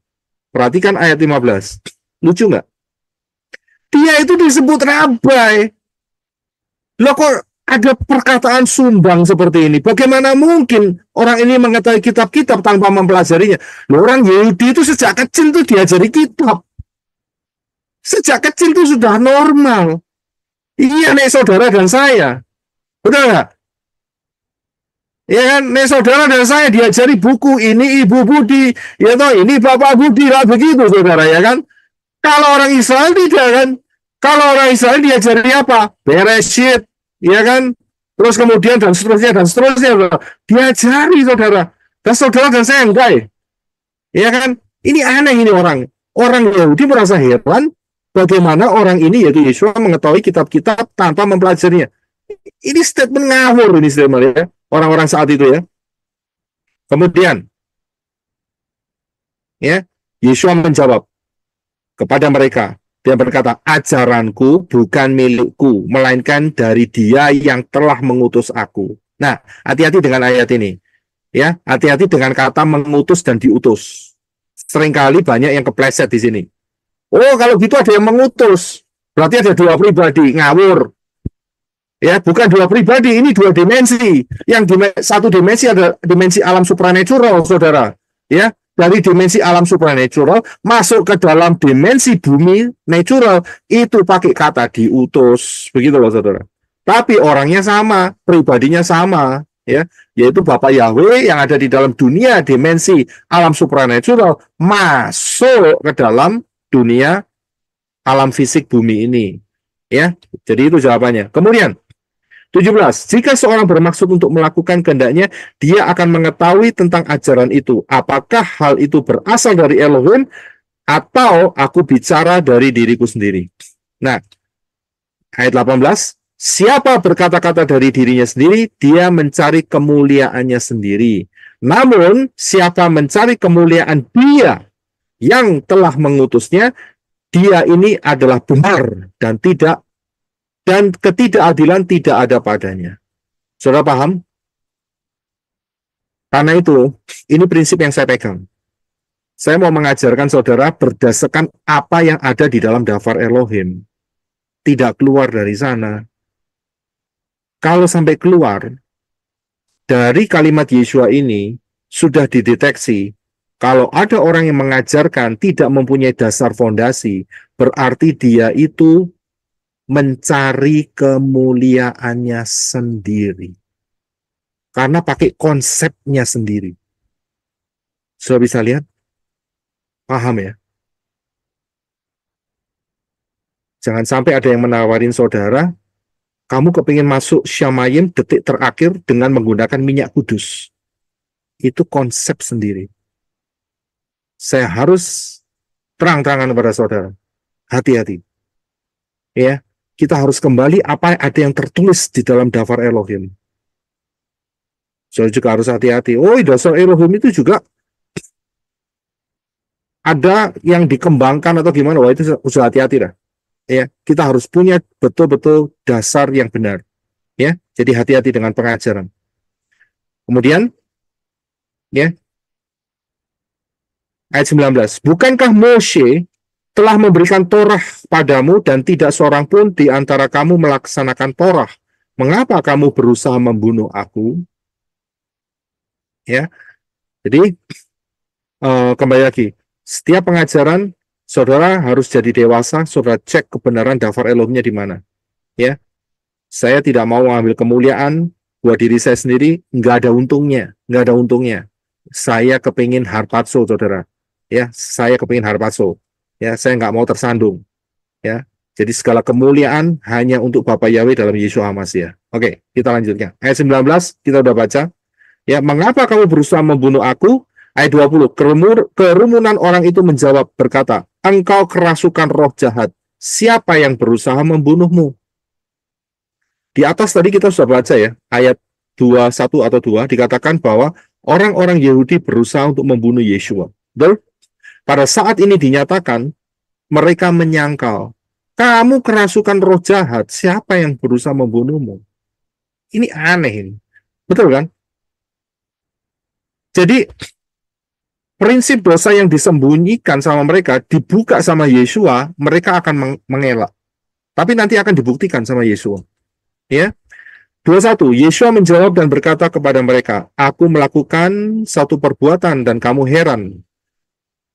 Perhatikan ayat 15. Lucu nggak? Dia itu disebut rabai. Loh kok ada perkataan sumbang seperti ini? Bagaimana mungkin orang ini mengetahui kitab-kitab tanpa mempelajarinya? Loh, orang Yahudi itu sejak kecil tuh diajari kitab. Sejak kecil itu sudah normal. Iya, nek saudara dan saya. Betul nggak? Ya kan, nek saudara dan saya diajari buku ini Ibu Budi, ya toh ini Bapak Budi lah begitu saudara, ya kan? Kalau orang Israel tidak kan? Kalau orang Israel diajari apa? Bereshit, ya kan? Terus kemudian dan seterusnya. Saudara. Diajari saudara. Dan saudara dan saya enggak ya? Ya kan? Ini aneh ini orang. Orang Yahudi merasa heran bagaimana orang ini yaitu Yesua mengetahui kitab-kitab tanpa mempelajarinya. Ini statement ngawur ini statement ya. Orang-orang saat itu ya. Kemudian ya, Yesua menjawab kepada mereka, dia berkata, ajaranku bukan milikku, melainkan dari Dia yang telah mengutus aku. Nah, hati-hati dengan ayat ini. Ya, hati-hati dengan kata mengutus dan diutus. Seringkali banyak yang kepleset di sini. Oh, kalau gitu ada yang mengutus. Berarti ada dua pribadi, ngawur. Ya, bukan dua pribadi, ini dua dimensi. Yang satu dimensi ada dimensi alam supranatural, saudara. Ya, dari dimensi alam supranatural masuk ke dalam dimensi bumi natural, itu pakai kata diutus, begitu loh saudara. Tapi orangnya sama, pribadinya sama, ya, yaitu Bapak Yahweh yang ada di dalam dunia dimensi alam supranatural masuk ke dalam dunia alam fisik bumi ini, ya. Jadi itu jawabannya. Kemudian 17. Jika seorang bermaksud untuk melakukan kehendaknya, dia akan mengetahui tentang ajaran itu. Apakah hal itu berasal dari Elohim atau aku bicara dari diriku sendiri. Nah, ayat 18. Siapa berkata-kata dari dirinya sendiri, dia mencari kemuliaannya sendiri. Namun, siapa mencari kemuliaan Dia yang telah mengutusnya, dia ini adalah benar dan ketidakadilan tidak ada padanya. Saudara paham? Karena itu, ini prinsip yang saya pegang. Saya mau mengajarkan saudara berdasarkan apa yang ada di dalam daftar Elohim. Tidak keluar dari sana. Kalau sampai keluar, dari kalimat Yesua ini, sudah dideteksi, kalau ada orang yang mengajarkan tidak mempunyai dasar fondasi, berarti dia itu mencari kemuliaannya sendiri. Karena pakai konsepnya sendiri. Sudah bisa lihat? Paham ya? Jangan sampai ada yang menawarin saudara, kamu kepingin masuk Syamayim detik terakhir dengan menggunakan minyak kudus. Itu konsep sendiri. Saya harus terang-terangan kepada saudara. Hati-hati. Ya, kita harus kembali apa ada yang tertulis di dalam daftar Elohim. Saudara juga harus hati-hati. Oh, daftar Elohim itu juga ada yang dikembangkan atau gimana? Wah, itu usah hati-hati dah. Ya, kita harus punya betul-betul dasar yang benar. Ya, jadi hati-hati dengan pengajaran. Kemudian, ya, ayat 19. Bukankah Moshe telah memberikan Torah padamu dan tidak seorang pun di antara kamu melaksanakan Torah? Mengapa kamu berusaha membunuh aku? Ya, jadi kembali lagi. Setiap pengajaran saudara harus jadi dewasa, saudara cek kebenaran daftar Elohimnya di mana. Ya, saya tidak mau mengambil kemuliaan buat diri saya sendiri, nggak ada untungnya, nggak ada untungnya. Saya kepingin harpazo, saudara. Ya, saya kepingin harpazo. Ya, saya nggak mau tersandung. Ya, jadi segala kemuliaan hanya untuk Bapa Yahweh dalam Yeshua HaMashiach. Oke, kita lanjutkan. Ayat 19 kita udah baca. Ya, mengapa kamu berusaha membunuh aku? Ayat 20, kerumunan orang itu menjawab berkata, engkau kerasukan roh jahat, siapa yang berusaha membunuhmu? Di atas tadi kita sudah baca ya, ayat 21 atau 2, dikatakan bahwa orang-orang Yahudi berusaha untuk membunuh Yeshua. Betul? Pada saat ini dinyatakan, mereka menyangkal, kamu kerasukan roh jahat, siapa yang berusaha membunuhmu? Ini aneh ini. Betul kan? Jadi, prinsip dosa yang disembunyikan sama mereka dibuka sama Yeshua, mereka akan mengelak. Tapi nanti akan dibuktikan sama Yeshua. Ya. 21, Yeshua menjawab dan berkata kepada mereka, aku melakukan satu perbuatan dan kamu heran.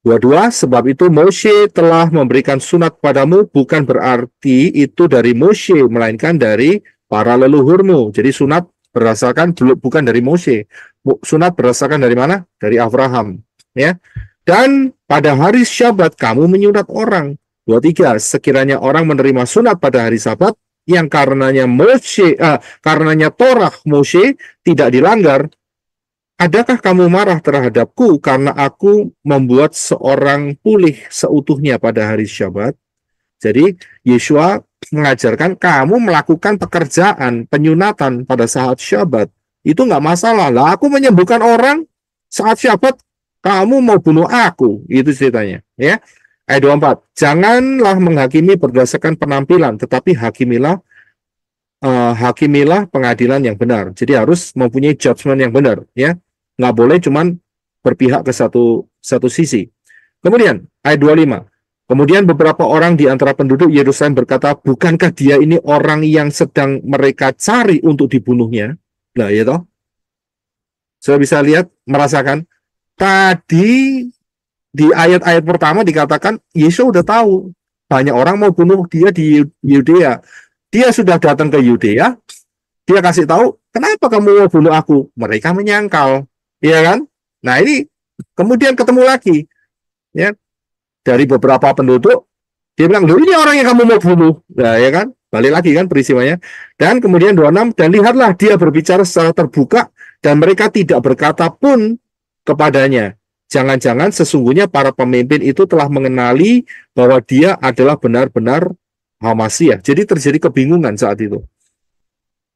22, sebab itu Moshe telah memberikan sunat padamu, bukan berarti itu dari Moshe, melainkan dari para leluhurmu. Jadi sunat berdasarkan bukan dari Moshe. Sunat berdasarkan dari mana? Dari Abraham. Ya, dan pada hari Syabat kamu menyunat orang. 23, sekiranya orang menerima sunat pada hari Sabat yang karenanya Torah Moshe tidak dilanggar, adakah kamu marah terhadapku karena aku membuat seorang pulih seutuhnya pada hari Syabat? Jadi Yeshua mengajarkan kamu melakukan pekerjaan penyunatan pada saat Syabat itu nggak masalah. Lah aku menyembuhkan orang saat Syabat, kamu mau bunuh aku, itu ceritanya. Ya, ayat 24. Janganlah menghakimi berdasarkan penampilan, tetapi hakimilah pengadilan yang benar. Jadi harus mempunyai judgment yang benar. Ya, nggak boleh cuman berpihak ke satu sisi. Kemudian ayat 25. Kemudian beberapa orang di antara penduduk Yerusalem berkata, bukankah dia ini orang yang sedang mereka cari untuk dibunuhnya? Nah, ya toh. Saya bisa lihat, merasakan. Tadi di ayat-ayat pertama dikatakan Yesus udah tahu banyak orang mau bunuh dia di Yudea. Dia sudah datang ke Yudea. Dia kasih tahu, kenapa kamu mau bunuh aku? Mereka menyangkal, ya kan? Nah ini kemudian ketemu lagi, ya, dari beberapa penduduk. Dia bilang, loh ini orang yang kamu mau bunuh, nah, ya kan? Balik lagi kan peristiwanya. Dan kemudian 26, dan lihatlah dia berbicara secara terbuka dan mereka tidak berkata pun kepadanya, jangan-jangan sesungguhnya para pemimpin itu telah mengenali bahwa dia adalah benar-benar HaMashiach. Jadi terjadi kebingungan saat itu.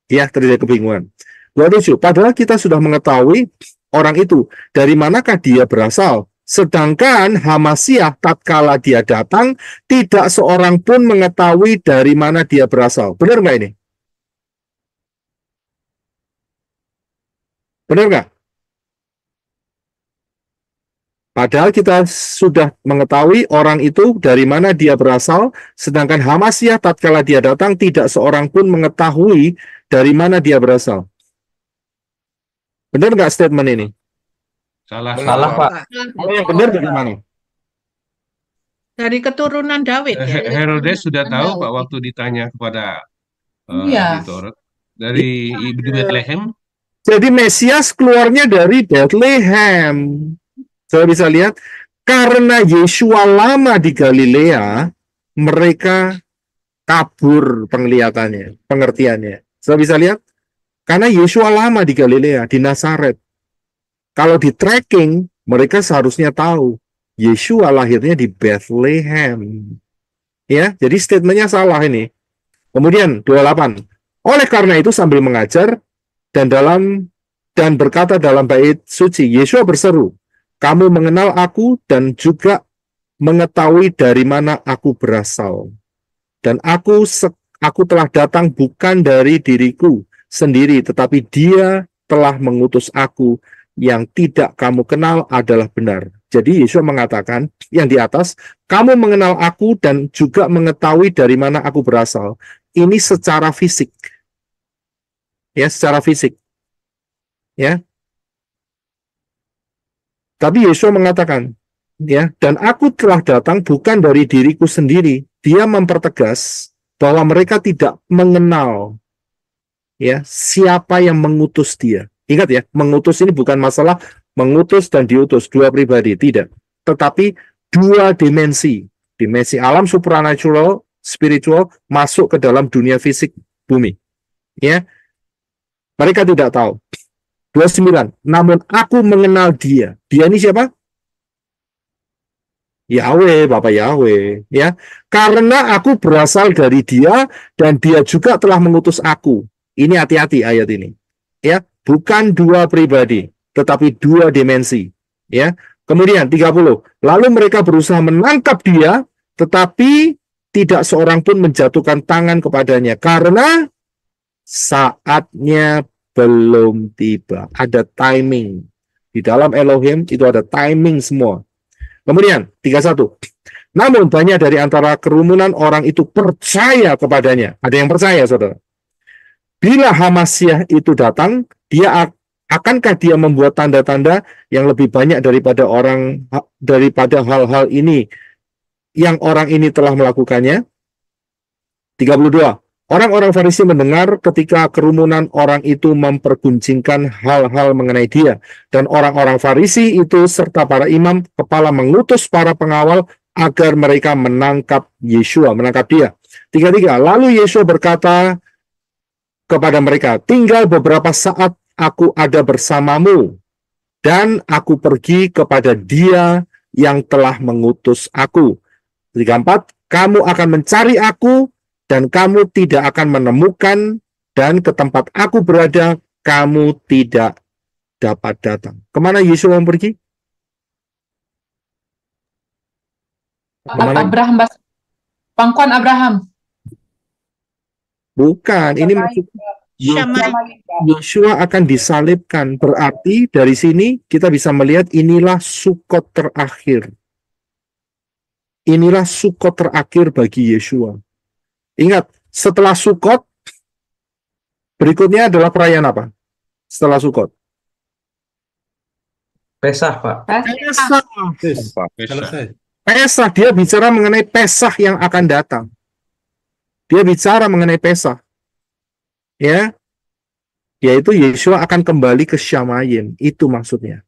Ya, terjadi kebingungan. 27, padahal kita sudah mengetahui orang itu, dari manakah dia berasal. Sedangkan HaMashiach tatkala dia datang, tidak seorang pun mengetahui dari mana dia berasal. Benar nggak ini? Benar nggak? Padahal kita sudah mengetahui orang itu dari mana dia berasal, sedangkan HaMashiach tatkala dia datang tidak seorang pun mengetahui dari mana dia berasal. Benar nggak statement ini? Salah, Salah, Pak. Kalau yang benar bagaimana? Dari keturunan David ya. Herodes sudah tahu Pak Daud. waktu ditanya kepada Iya. ahli Taurat dari di Bethlehem. Jadi Mesias keluarnya dari Bethlehem. Saya bisa lihat, karena Yesua lama di Galilea, mereka kabur penglihatannya, pengertiannya. Saya bisa lihat, karena Yesua lama di Galilea, di Nazaret. Kalau di tracking, mereka seharusnya tahu Yesua lahirnya di Bethlehem. Ya, jadi statementnya salah ini. Kemudian 28. Oleh karena itu sambil mengajar dan berkata dalam bait suci, Yesua berseru, kamu mengenal aku dan juga mengetahui dari mana aku berasal. Dan aku telah datang bukan dari diriku sendiri, tetapi Dia telah mengutus aku. Yang tidak kamu kenal adalah benar. Jadi Yesus mengatakan yang di atas, kamu mengenal aku dan juga mengetahui dari mana aku berasal. Ini secara fisik. Ya, secara fisik. Ya. Tapi Yesus mengatakan, ya, dan aku telah datang bukan dari diriku sendiri. Dia mempertegas bahwa mereka tidak mengenal ya siapa yang mengutus dia. Ingat ya, mengutus ini bukan masalah mengutus dan diutus, dua pribadi, tidak. Tetapi dua dimensi. Dimensi alam supranatural, spiritual, masuk ke dalam dunia fisik bumi. Ya. Mereka tidak tahu. 29. Namun aku mengenal dia. Dia ini siapa? Yahweh, Bapak Yahweh. Ya. Karena aku berasal dari dia dan dia juga telah mengutus aku. Ini hati-hati ayat ini. Ya. Bukan dua pribadi, tetapi dua dimensi. Ya. Kemudian 30. Lalu mereka berusaha menangkap dia, tetapi tidak seorang pun menjatuhkan tangan kepadanya. Karena saatnya belum tiba. Ada timing. Di dalam Elohim itu ada timing semua. Kemudian 31. Namun banyak dari antara kerumunan orang itu percaya kepadanya. Ada yang percaya, saudara. Bila Hamasyah itu datang, akankah dia membuat tanda-tanda yang lebih banyak daripada hal-hal ini yang orang ini telah melakukannya? 32. Orang-orang Farisi mendengar ketika kerumunan orang itu memperguncingkan hal-hal mengenai dia. Dan orang-orang Farisi itu serta para imam kepala mengutus para pengawal agar mereka menangkap Yesua, menangkap dia. 33. Lalu Yesua berkata kepada mereka, tinggal beberapa saat aku ada bersamamu, dan aku pergi kepada dia yang telah mengutus aku. 34. Kamu akan mencari aku, dan kamu tidak akan menemukan, dan ke tempat aku berada, kamu tidak dapat datang. Kemana Yesus mau pergi? Kemana? Abraham, pangkuan Abraham. Bukan, ini maksudnya Yeshua akan disalibkan. Berarti dari sini kita bisa melihat inilah Sukot terakhir. Inilah Sukot terakhir bagi Yeshua. Ingat, setelah Sukot, berikutnya adalah perayaan apa? Setelah Sukot. Pesah, Pak. Pesah, dia bicara mengenai Pesah yang akan datang. Dia bicara mengenai Pesah. Ya, yaitu Yeshua akan kembali ke Syamayim. Itu maksudnya.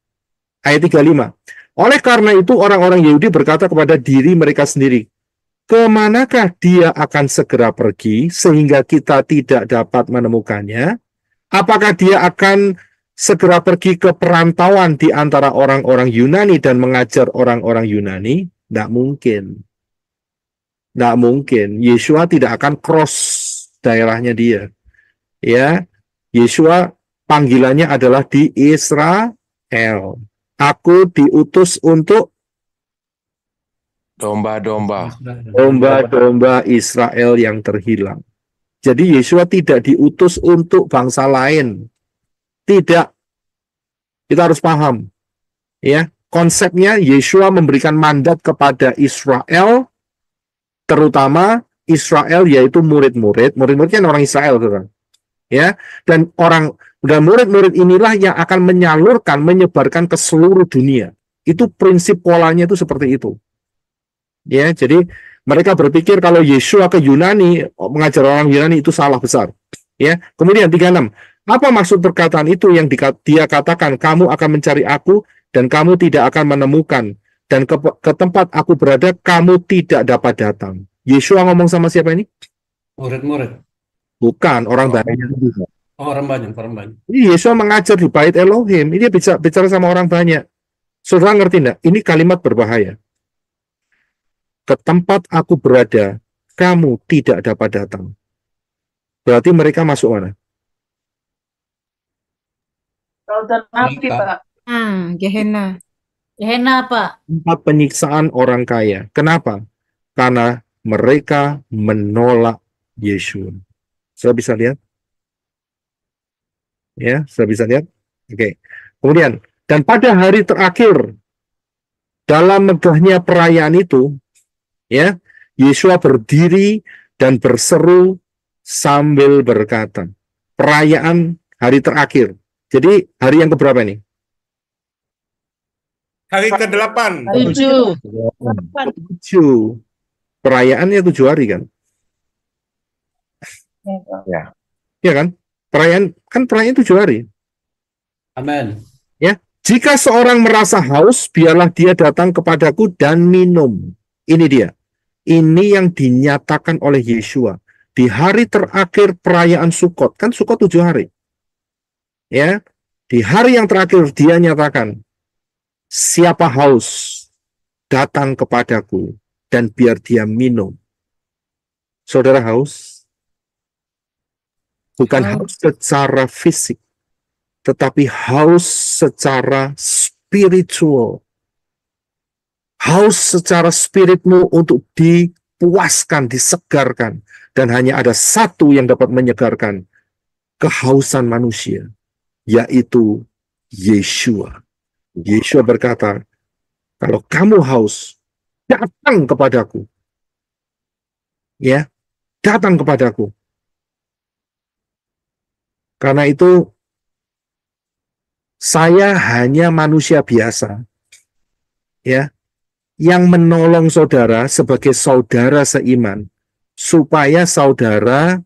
Ayat 35. Oleh karena itu, orang-orang Yahudi berkata kepada diri mereka sendiri, kemanakah dia akan segera pergi sehingga kita tidak dapat menemukannya? Apakah dia akan segera pergi ke perantauan di antara orang-orang Yunani dan mengajar orang-orang Yunani? Tidak mungkin. Tidak mungkin. Yeshua tidak akan cross daerahnya dia. Ya, Yeshua panggilannya adalah di Israel. Aku diutus untuk domba-domba Israel yang terhilang. Jadi Yeshua tidak diutus untuk bangsa lain. Tidak. Kita harus paham. Ya, konsepnya Yeshua memberikan mandat kepada Israel, terutama Israel yaitu murid-murid. Murid-murid kan orang Israel, kan? Ya, dan murid-murid inilah yang akan menyalurkan, menyebarkan ke seluruh dunia. Itu prinsip polanya itu seperti itu. Ya, jadi mereka berpikir kalau Yeshua ke Yunani, mengajar orang Yunani itu salah besar. Ya, kemudian 36. Apa maksud perkataan itu yang dia katakan, kamu akan mencari aku dan kamu tidak akan menemukan, dan ke tempat aku berada kamu tidak dapat datang. Yeshua ngomong sama siapa ini? Murid-murid. Bukan, orang banyak. Oh, orang banyak, orang banyak. Yeshua mengajar di Bait Elohim. Ini bicara sama orang banyak. Saudara ngerti enggak? Ini kalimat berbahaya. Ke tempat aku berada, kamu tidak dapat datang. Berarti mereka masuk mana? Lautan api, Pak. Gehenna. Gehenna, Pak. Tempat penyiksaan orang kaya. Kenapa? Karena mereka menolak Yeshua. Saya bisa lihat? Ya, saya bisa lihat? Oke. Kemudian, dan pada hari terakhir, dalam megahnya perayaan itu, ya, Yeshua berdiri dan berseru sambil berkata, perayaan hari terakhir. Jadi hari yang keberapa nih? Hari ke-8. 7. Perayaannya 7 hari kan? Ya. Ya kan? Perayaan 7 hari. Amin. Ya, jika seorang merasa haus, biarlah dia datang kepadaku dan minum. Ini dia. Ini yang dinyatakan oleh Yeshua di hari terakhir perayaan Sukot. Kan Sukot 7 hari. Ya, di hari yang terakhir dia nyatakan, siapa haus, datang kepadaku dan biar dia minum. Saudara haus? Bukan haus secara fisik, tetapi haus secara spiritual. Haus secara spiritmu untuk dipuaskan, disegarkan. Dan hanya ada satu yang dapat menyegarkan kehausan manusia, yaitu Yeshua. Yeshua berkata, kalau kamu haus, datang kepadaku. Ya, datang kepadaku. Karena itu, saya hanya manusia biasa, ya, yang menolong saudara sebagai saudara seiman, supaya saudara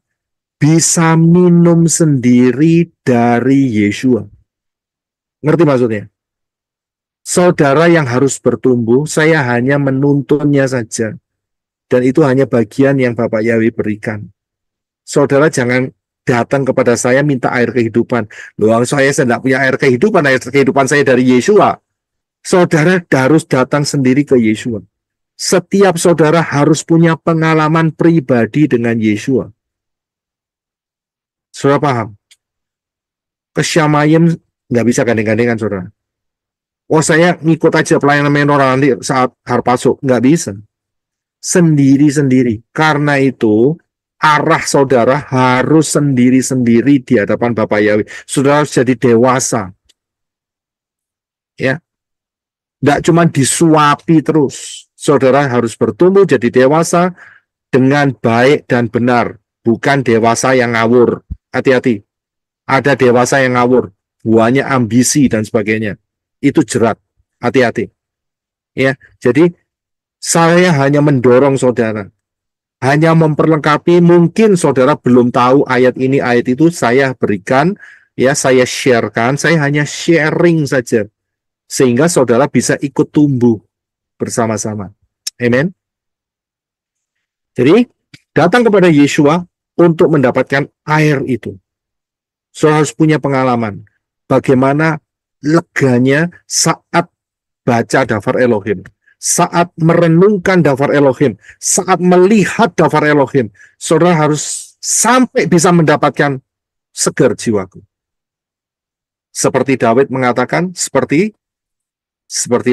bisa minum sendiri dari Yeshua. Ngerti maksudnya? Saudara yang harus bertumbuh, saya hanya menuntunnya saja. Dan itu hanya bagian yang Bapak Yahweh berikan. Saudara jangan datang kepada saya minta air kehidupan. Loh, saya tidak punya air kehidupan saya dari Yeshua. Saudara harus datang sendiri ke Yeshua. Setiap saudara harus punya pengalaman pribadi dengan Yeshua. Saudara paham? Kesyamayim nggak bisa gandeng-gandengan, saudara. Oh, saya ngikut aja pelayanan menor nanti saat harpaso. Nggak bisa. Sendiri-sendiri. Karena itu, arah saudara harus sendiri-sendiri di hadapan Bapak Yahweh. Saudara harus jadi dewasa. Ya. Nggak cuma disuapi terus. Saudara harus bertumbuh jadi dewasa dengan baik dan benar. Bukan dewasa yang ngawur. Hati-hati. Ada dewasa yang ngawur. Buahnya ambisi dan sebagainya. Itu jerat. Hati-hati. Ya, jadi saya hanya mendorong saudara. Hanya memperlengkapi, mungkin saudara belum tahu ayat ini, ayat itu, saya berikan, ya saya sharekan, saya hanya sharing saja. Sehingga saudara bisa ikut tumbuh bersama-sama. Amen. Jadi, datang kepada Yeshua untuk mendapatkan air itu. Saudara harus punya pengalaman. Bagaimana leganya saat baca daftar Elohim. Saat merenungkan daftar Elohim. Saat melihat daftar Elohim. Saudara harus sampai bisa mendapatkan segar jiwaku. Seperti Daud mengatakan, seperti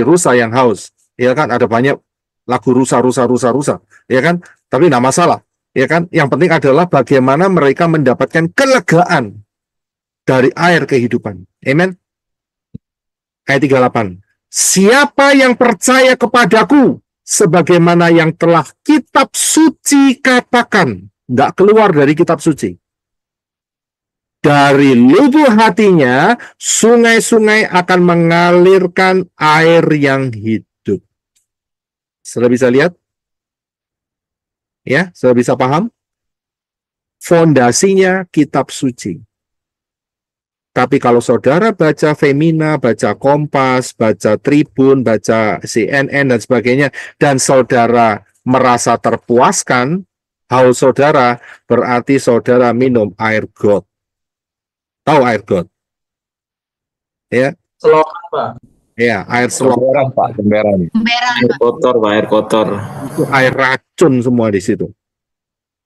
rusa yang haus. Ya kan, ada banyak lagu rusa, ya kan? Tapi tidak masalah, ya kan? Yang penting adalah bagaimana mereka mendapatkan kelegaan dari air kehidupan. Amen. Ayat 38. Siapa yang percaya kepadaku, sebagaimana yang telah kitab suci katakan, nggak keluar dari kitab suci. Dari lubuk hatinya, sungai-sungai akan mengalirkan air yang hidup. Sudah bisa lihat Ya, sudah bisa paham? Fondasinya kitab suci. Tapi kalau saudara baca Femina, baca Kompas, baca Tribun, baca CNN dan sebagainya, dan saudara merasa terpuaskan, haus saudara, berarti saudara minum air got. Tahu air got? Ya. Selokan, Pak. Ya, air selokan, Pak, semberan. Air kotor, Pak, air kotor. Itu air racun semua di situ.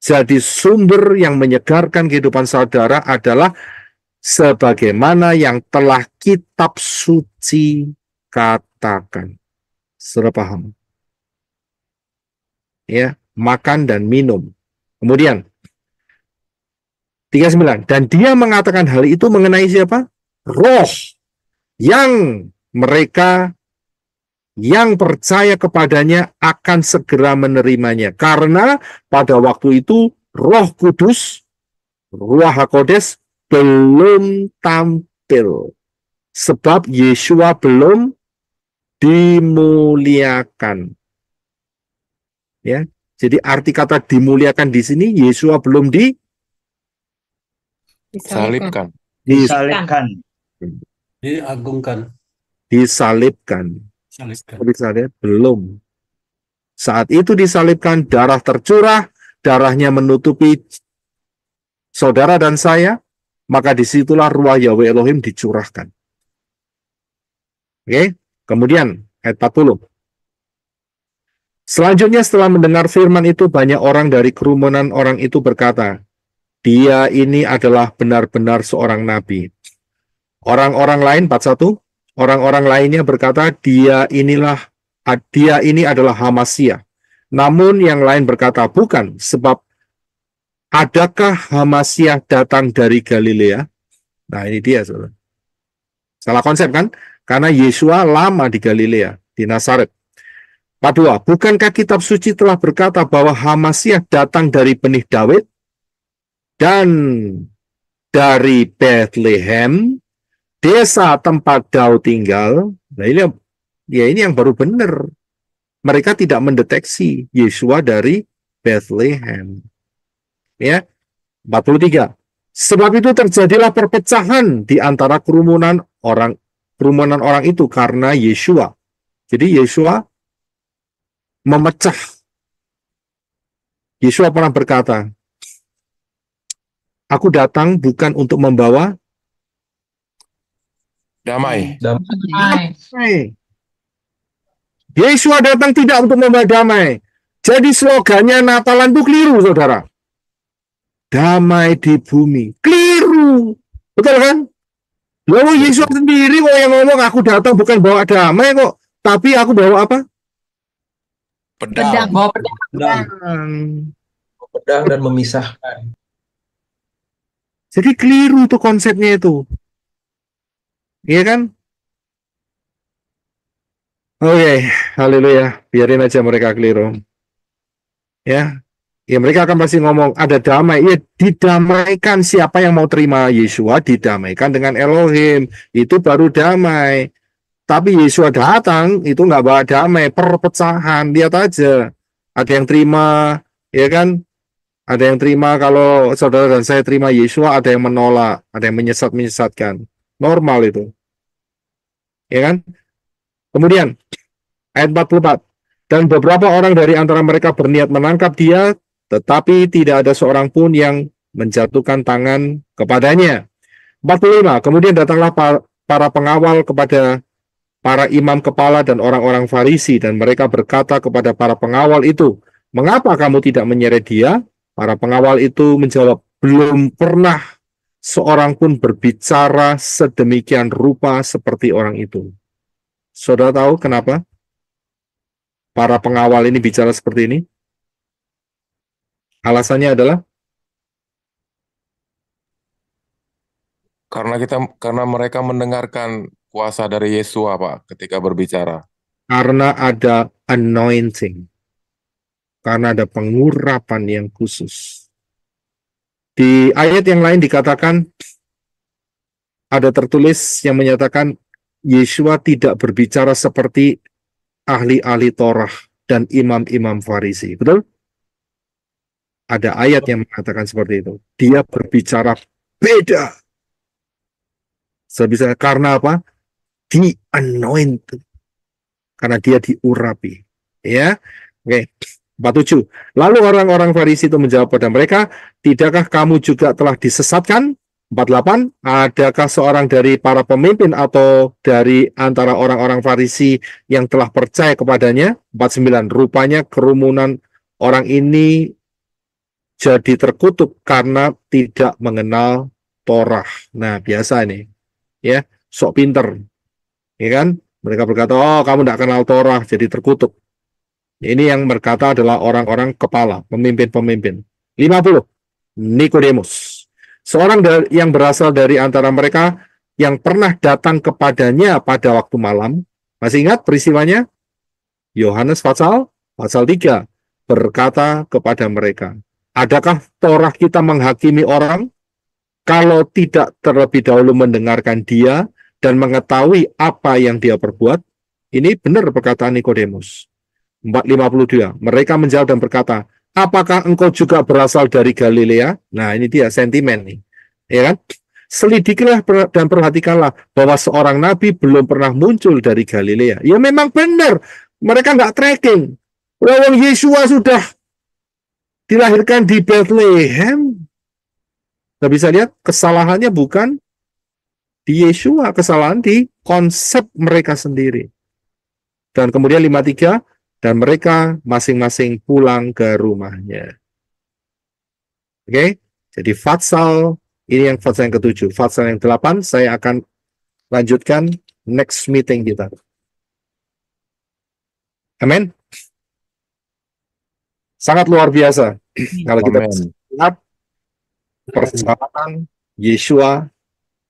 Jadi sumber yang menyegarkan kehidupan saudara adalah sebagaimana yang telah kitab suci katakan. Sudah paham? Ya, makan dan minum. Kemudian 39. Dan dia mengatakan hal itu mengenai siapa? Roh yang mereka yang percaya kepadanya akan segera menerimanya. Karena pada waktu itu Roh Kudus, Ruach HaKodes belum tampil. Sebab Yesua belum dimuliakan. Ya, jadi arti kata dimuliakan di sini, Yesua belum Disalibkan. Diagungkan. Disalibkan. Salibkan. Bisa lihat, belum. Saat itu disalibkan, darah tercurah, darahnya menutupi saudara dan saya, maka disitulah ruah Yahweh Elohim dicurahkan. Oke, kemudian ayat 40. Selanjutnya setelah mendengar firman itu, banyak orang dari kerumunan orang itu berkata, dia ini adalah benar-benar seorang nabi. Orang-orang lain, 41, orang-orang lainnya berkata, dia ini adalah Hamasiah. Namun yang lain berkata, bukan, sebab adakah Hamasiah datang dari Galilea? Nah, ini dia, saudara. Salah konsep kan? Karena Yesua lama di Galilea, di Nazaret. 42. Bukankah kitab suci telah berkata bahwa Hamasiah datang dari benih Daud dan dari Bethlehem, desa tempat Daud tinggal? Nah, ini yang baru benar. Mereka tidak mendeteksi Yesua dari Bethlehem. Ya. 43. Sebab itu terjadilah perpecahan di antara kerumunan orang itu karena Yesua. Jadi Yesua memecah. Yesua pernah berkata, aku datang bukan untuk membawa damai. Yesua datang tidak untuk membawa damai. Jadi slogannya Natalan itu keliru, saudara. Damai di bumi. Keliru. Betul kan? Lalu Yesus sendiri kok yang ngomong, aku datang bukan bawa damai kok. Tapi aku bawa apa? Pedang. Bawa pedang. Pedang dan memisahkan. Jadi keliru tuh konsepnya itu. Iya kan? Oke, haleluya. Biarin aja mereka keliru. Ya, mereka akan pasti ngomong ada damai. Ya, didamaikan. Siapa yang mau terima Yesua didamaikan dengan Elohim. Itu baru damai. Tapi Yesua datang itu nggak bawa damai, perpecahan. Lihat aja. Ada yang terima, ya kan? Ada yang terima kalau saudara dan saya terima Yesua, ada yang menolak, ada yang menyesatkan. Normal itu. Ya kan? Kemudian ayat 44. Dan beberapa orang dari antara mereka berniat menangkap dia, tetapi tidak ada seorang pun yang menjatuhkan tangan kepadanya. 45. Kemudian datanglah para pengawal kepada para imam kepala dan orang-orang Farisi, dan mereka berkata kepada para pengawal itu, mengapa kamu tidak menyeret dia? Para pengawal itu menjawab, belum pernah seorang pun berbicara sedemikian rupa seperti orang itu. Saudara tahu kenapa para pengawal ini bicara seperti ini? Alasannya adalah karena mereka mendengarkan kuasa dari Yesua, Pak, ketika berbicara. Karena ada anointing. Karena ada pengurapan yang khusus. Di ayat yang lain dikatakan, ada tertulis yang menyatakan Yesua tidak berbicara seperti ahli-ahli Torah dan imam-imam Farisi. Betul? ada ayat yang mengatakan seperti itu. Dia berbicara beda. Sebisa karena apa? Di anointed. Karena dia diurapi. Ya. Oke. 47. Lalu orang-orang Farisi itu menjawab pada mereka, tidakkah kamu juga telah disesatkan? 48. Adakah seorang dari para pemimpin atau dari antara orang-orang Farisi yang telah percaya kepadanya? 49. Rupanya kerumunan orang ini jadi terkutuk karena tidak mengenal Torah. Nah, biasa ini. Ya, sok pinter. Ya kan? Mereka berkata, oh kamu tidak kenal Torah, jadi terkutuk. Ini yang berkata adalah orang-orang kepala, pemimpin-pemimpin. 50. Nikodemus. Seorang yang berasal dari antara mereka yang pernah datang kepadanya pada waktu malam. Masih ingat peristiwanya? Yohanes pasal 3 berkata kepada mereka, adakah Torah kita menghakimi orang kalau tidak terlebih dahulu mendengarkan dia dan mengetahui apa yang dia perbuat? Ini benar perkataan Nikodemus. 452. Mereka menjawab dan berkata, apakah engkau juga berasal dari Galilea? Nah, ini dia sentimen nih. Ya kan? Selidikilah dan perhatikanlah bahwa seorang nabi belum pernah muncul dari Galilea. Ya memang benar. Mereka nggak tracking. Orang Yesua sudah dilahirkan di Bethlehem. Nggak bisa lihat, kesalahannya bukan di Yesua, kesalahan di konsep mereka sendiri. Dan kemudian 53, dan mereka masing-masing pulang ke rumahnya. Oke, jadi Fatsal, ini yang Fatsal yang ke-7. Fatsal yang 8, saya akan lanjutkan next meeting kita. Amin. Sangat luar biasa. Kalau kita lihat perjalanan Yesua,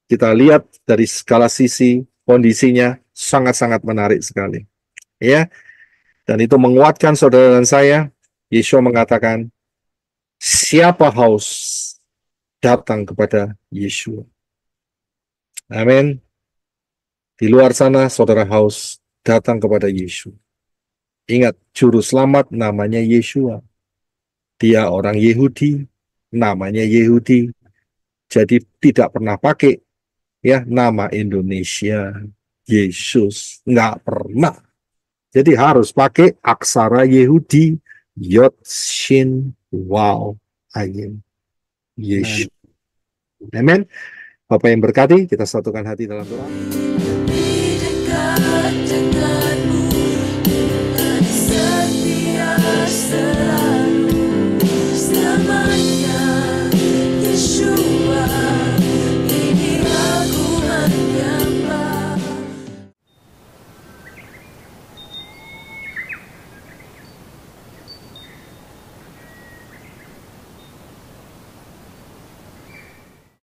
kita lihat dari segala sisi kondisinya sangat-sangat menarik sekali. Ya. Dan itu menguatkan saudara dan saya. Yesua mengatakan, siapa haus datang kepada Yesua. Amin. Di luar sana saudara haus datang kepada Yesua. Ingat, juru selamat namanya Yesua. Dia orang Yehudi, namanya Yehudi. Jadi tidak pernah pakai ya nama Indonesia, Yesus, nggak pernah. Jadi harus pakai aksara Yehudi, Yod, Shin, Waw, Ayin, Yesus. Amin. Bapak yang berkati, kita satukan hati dalam doa.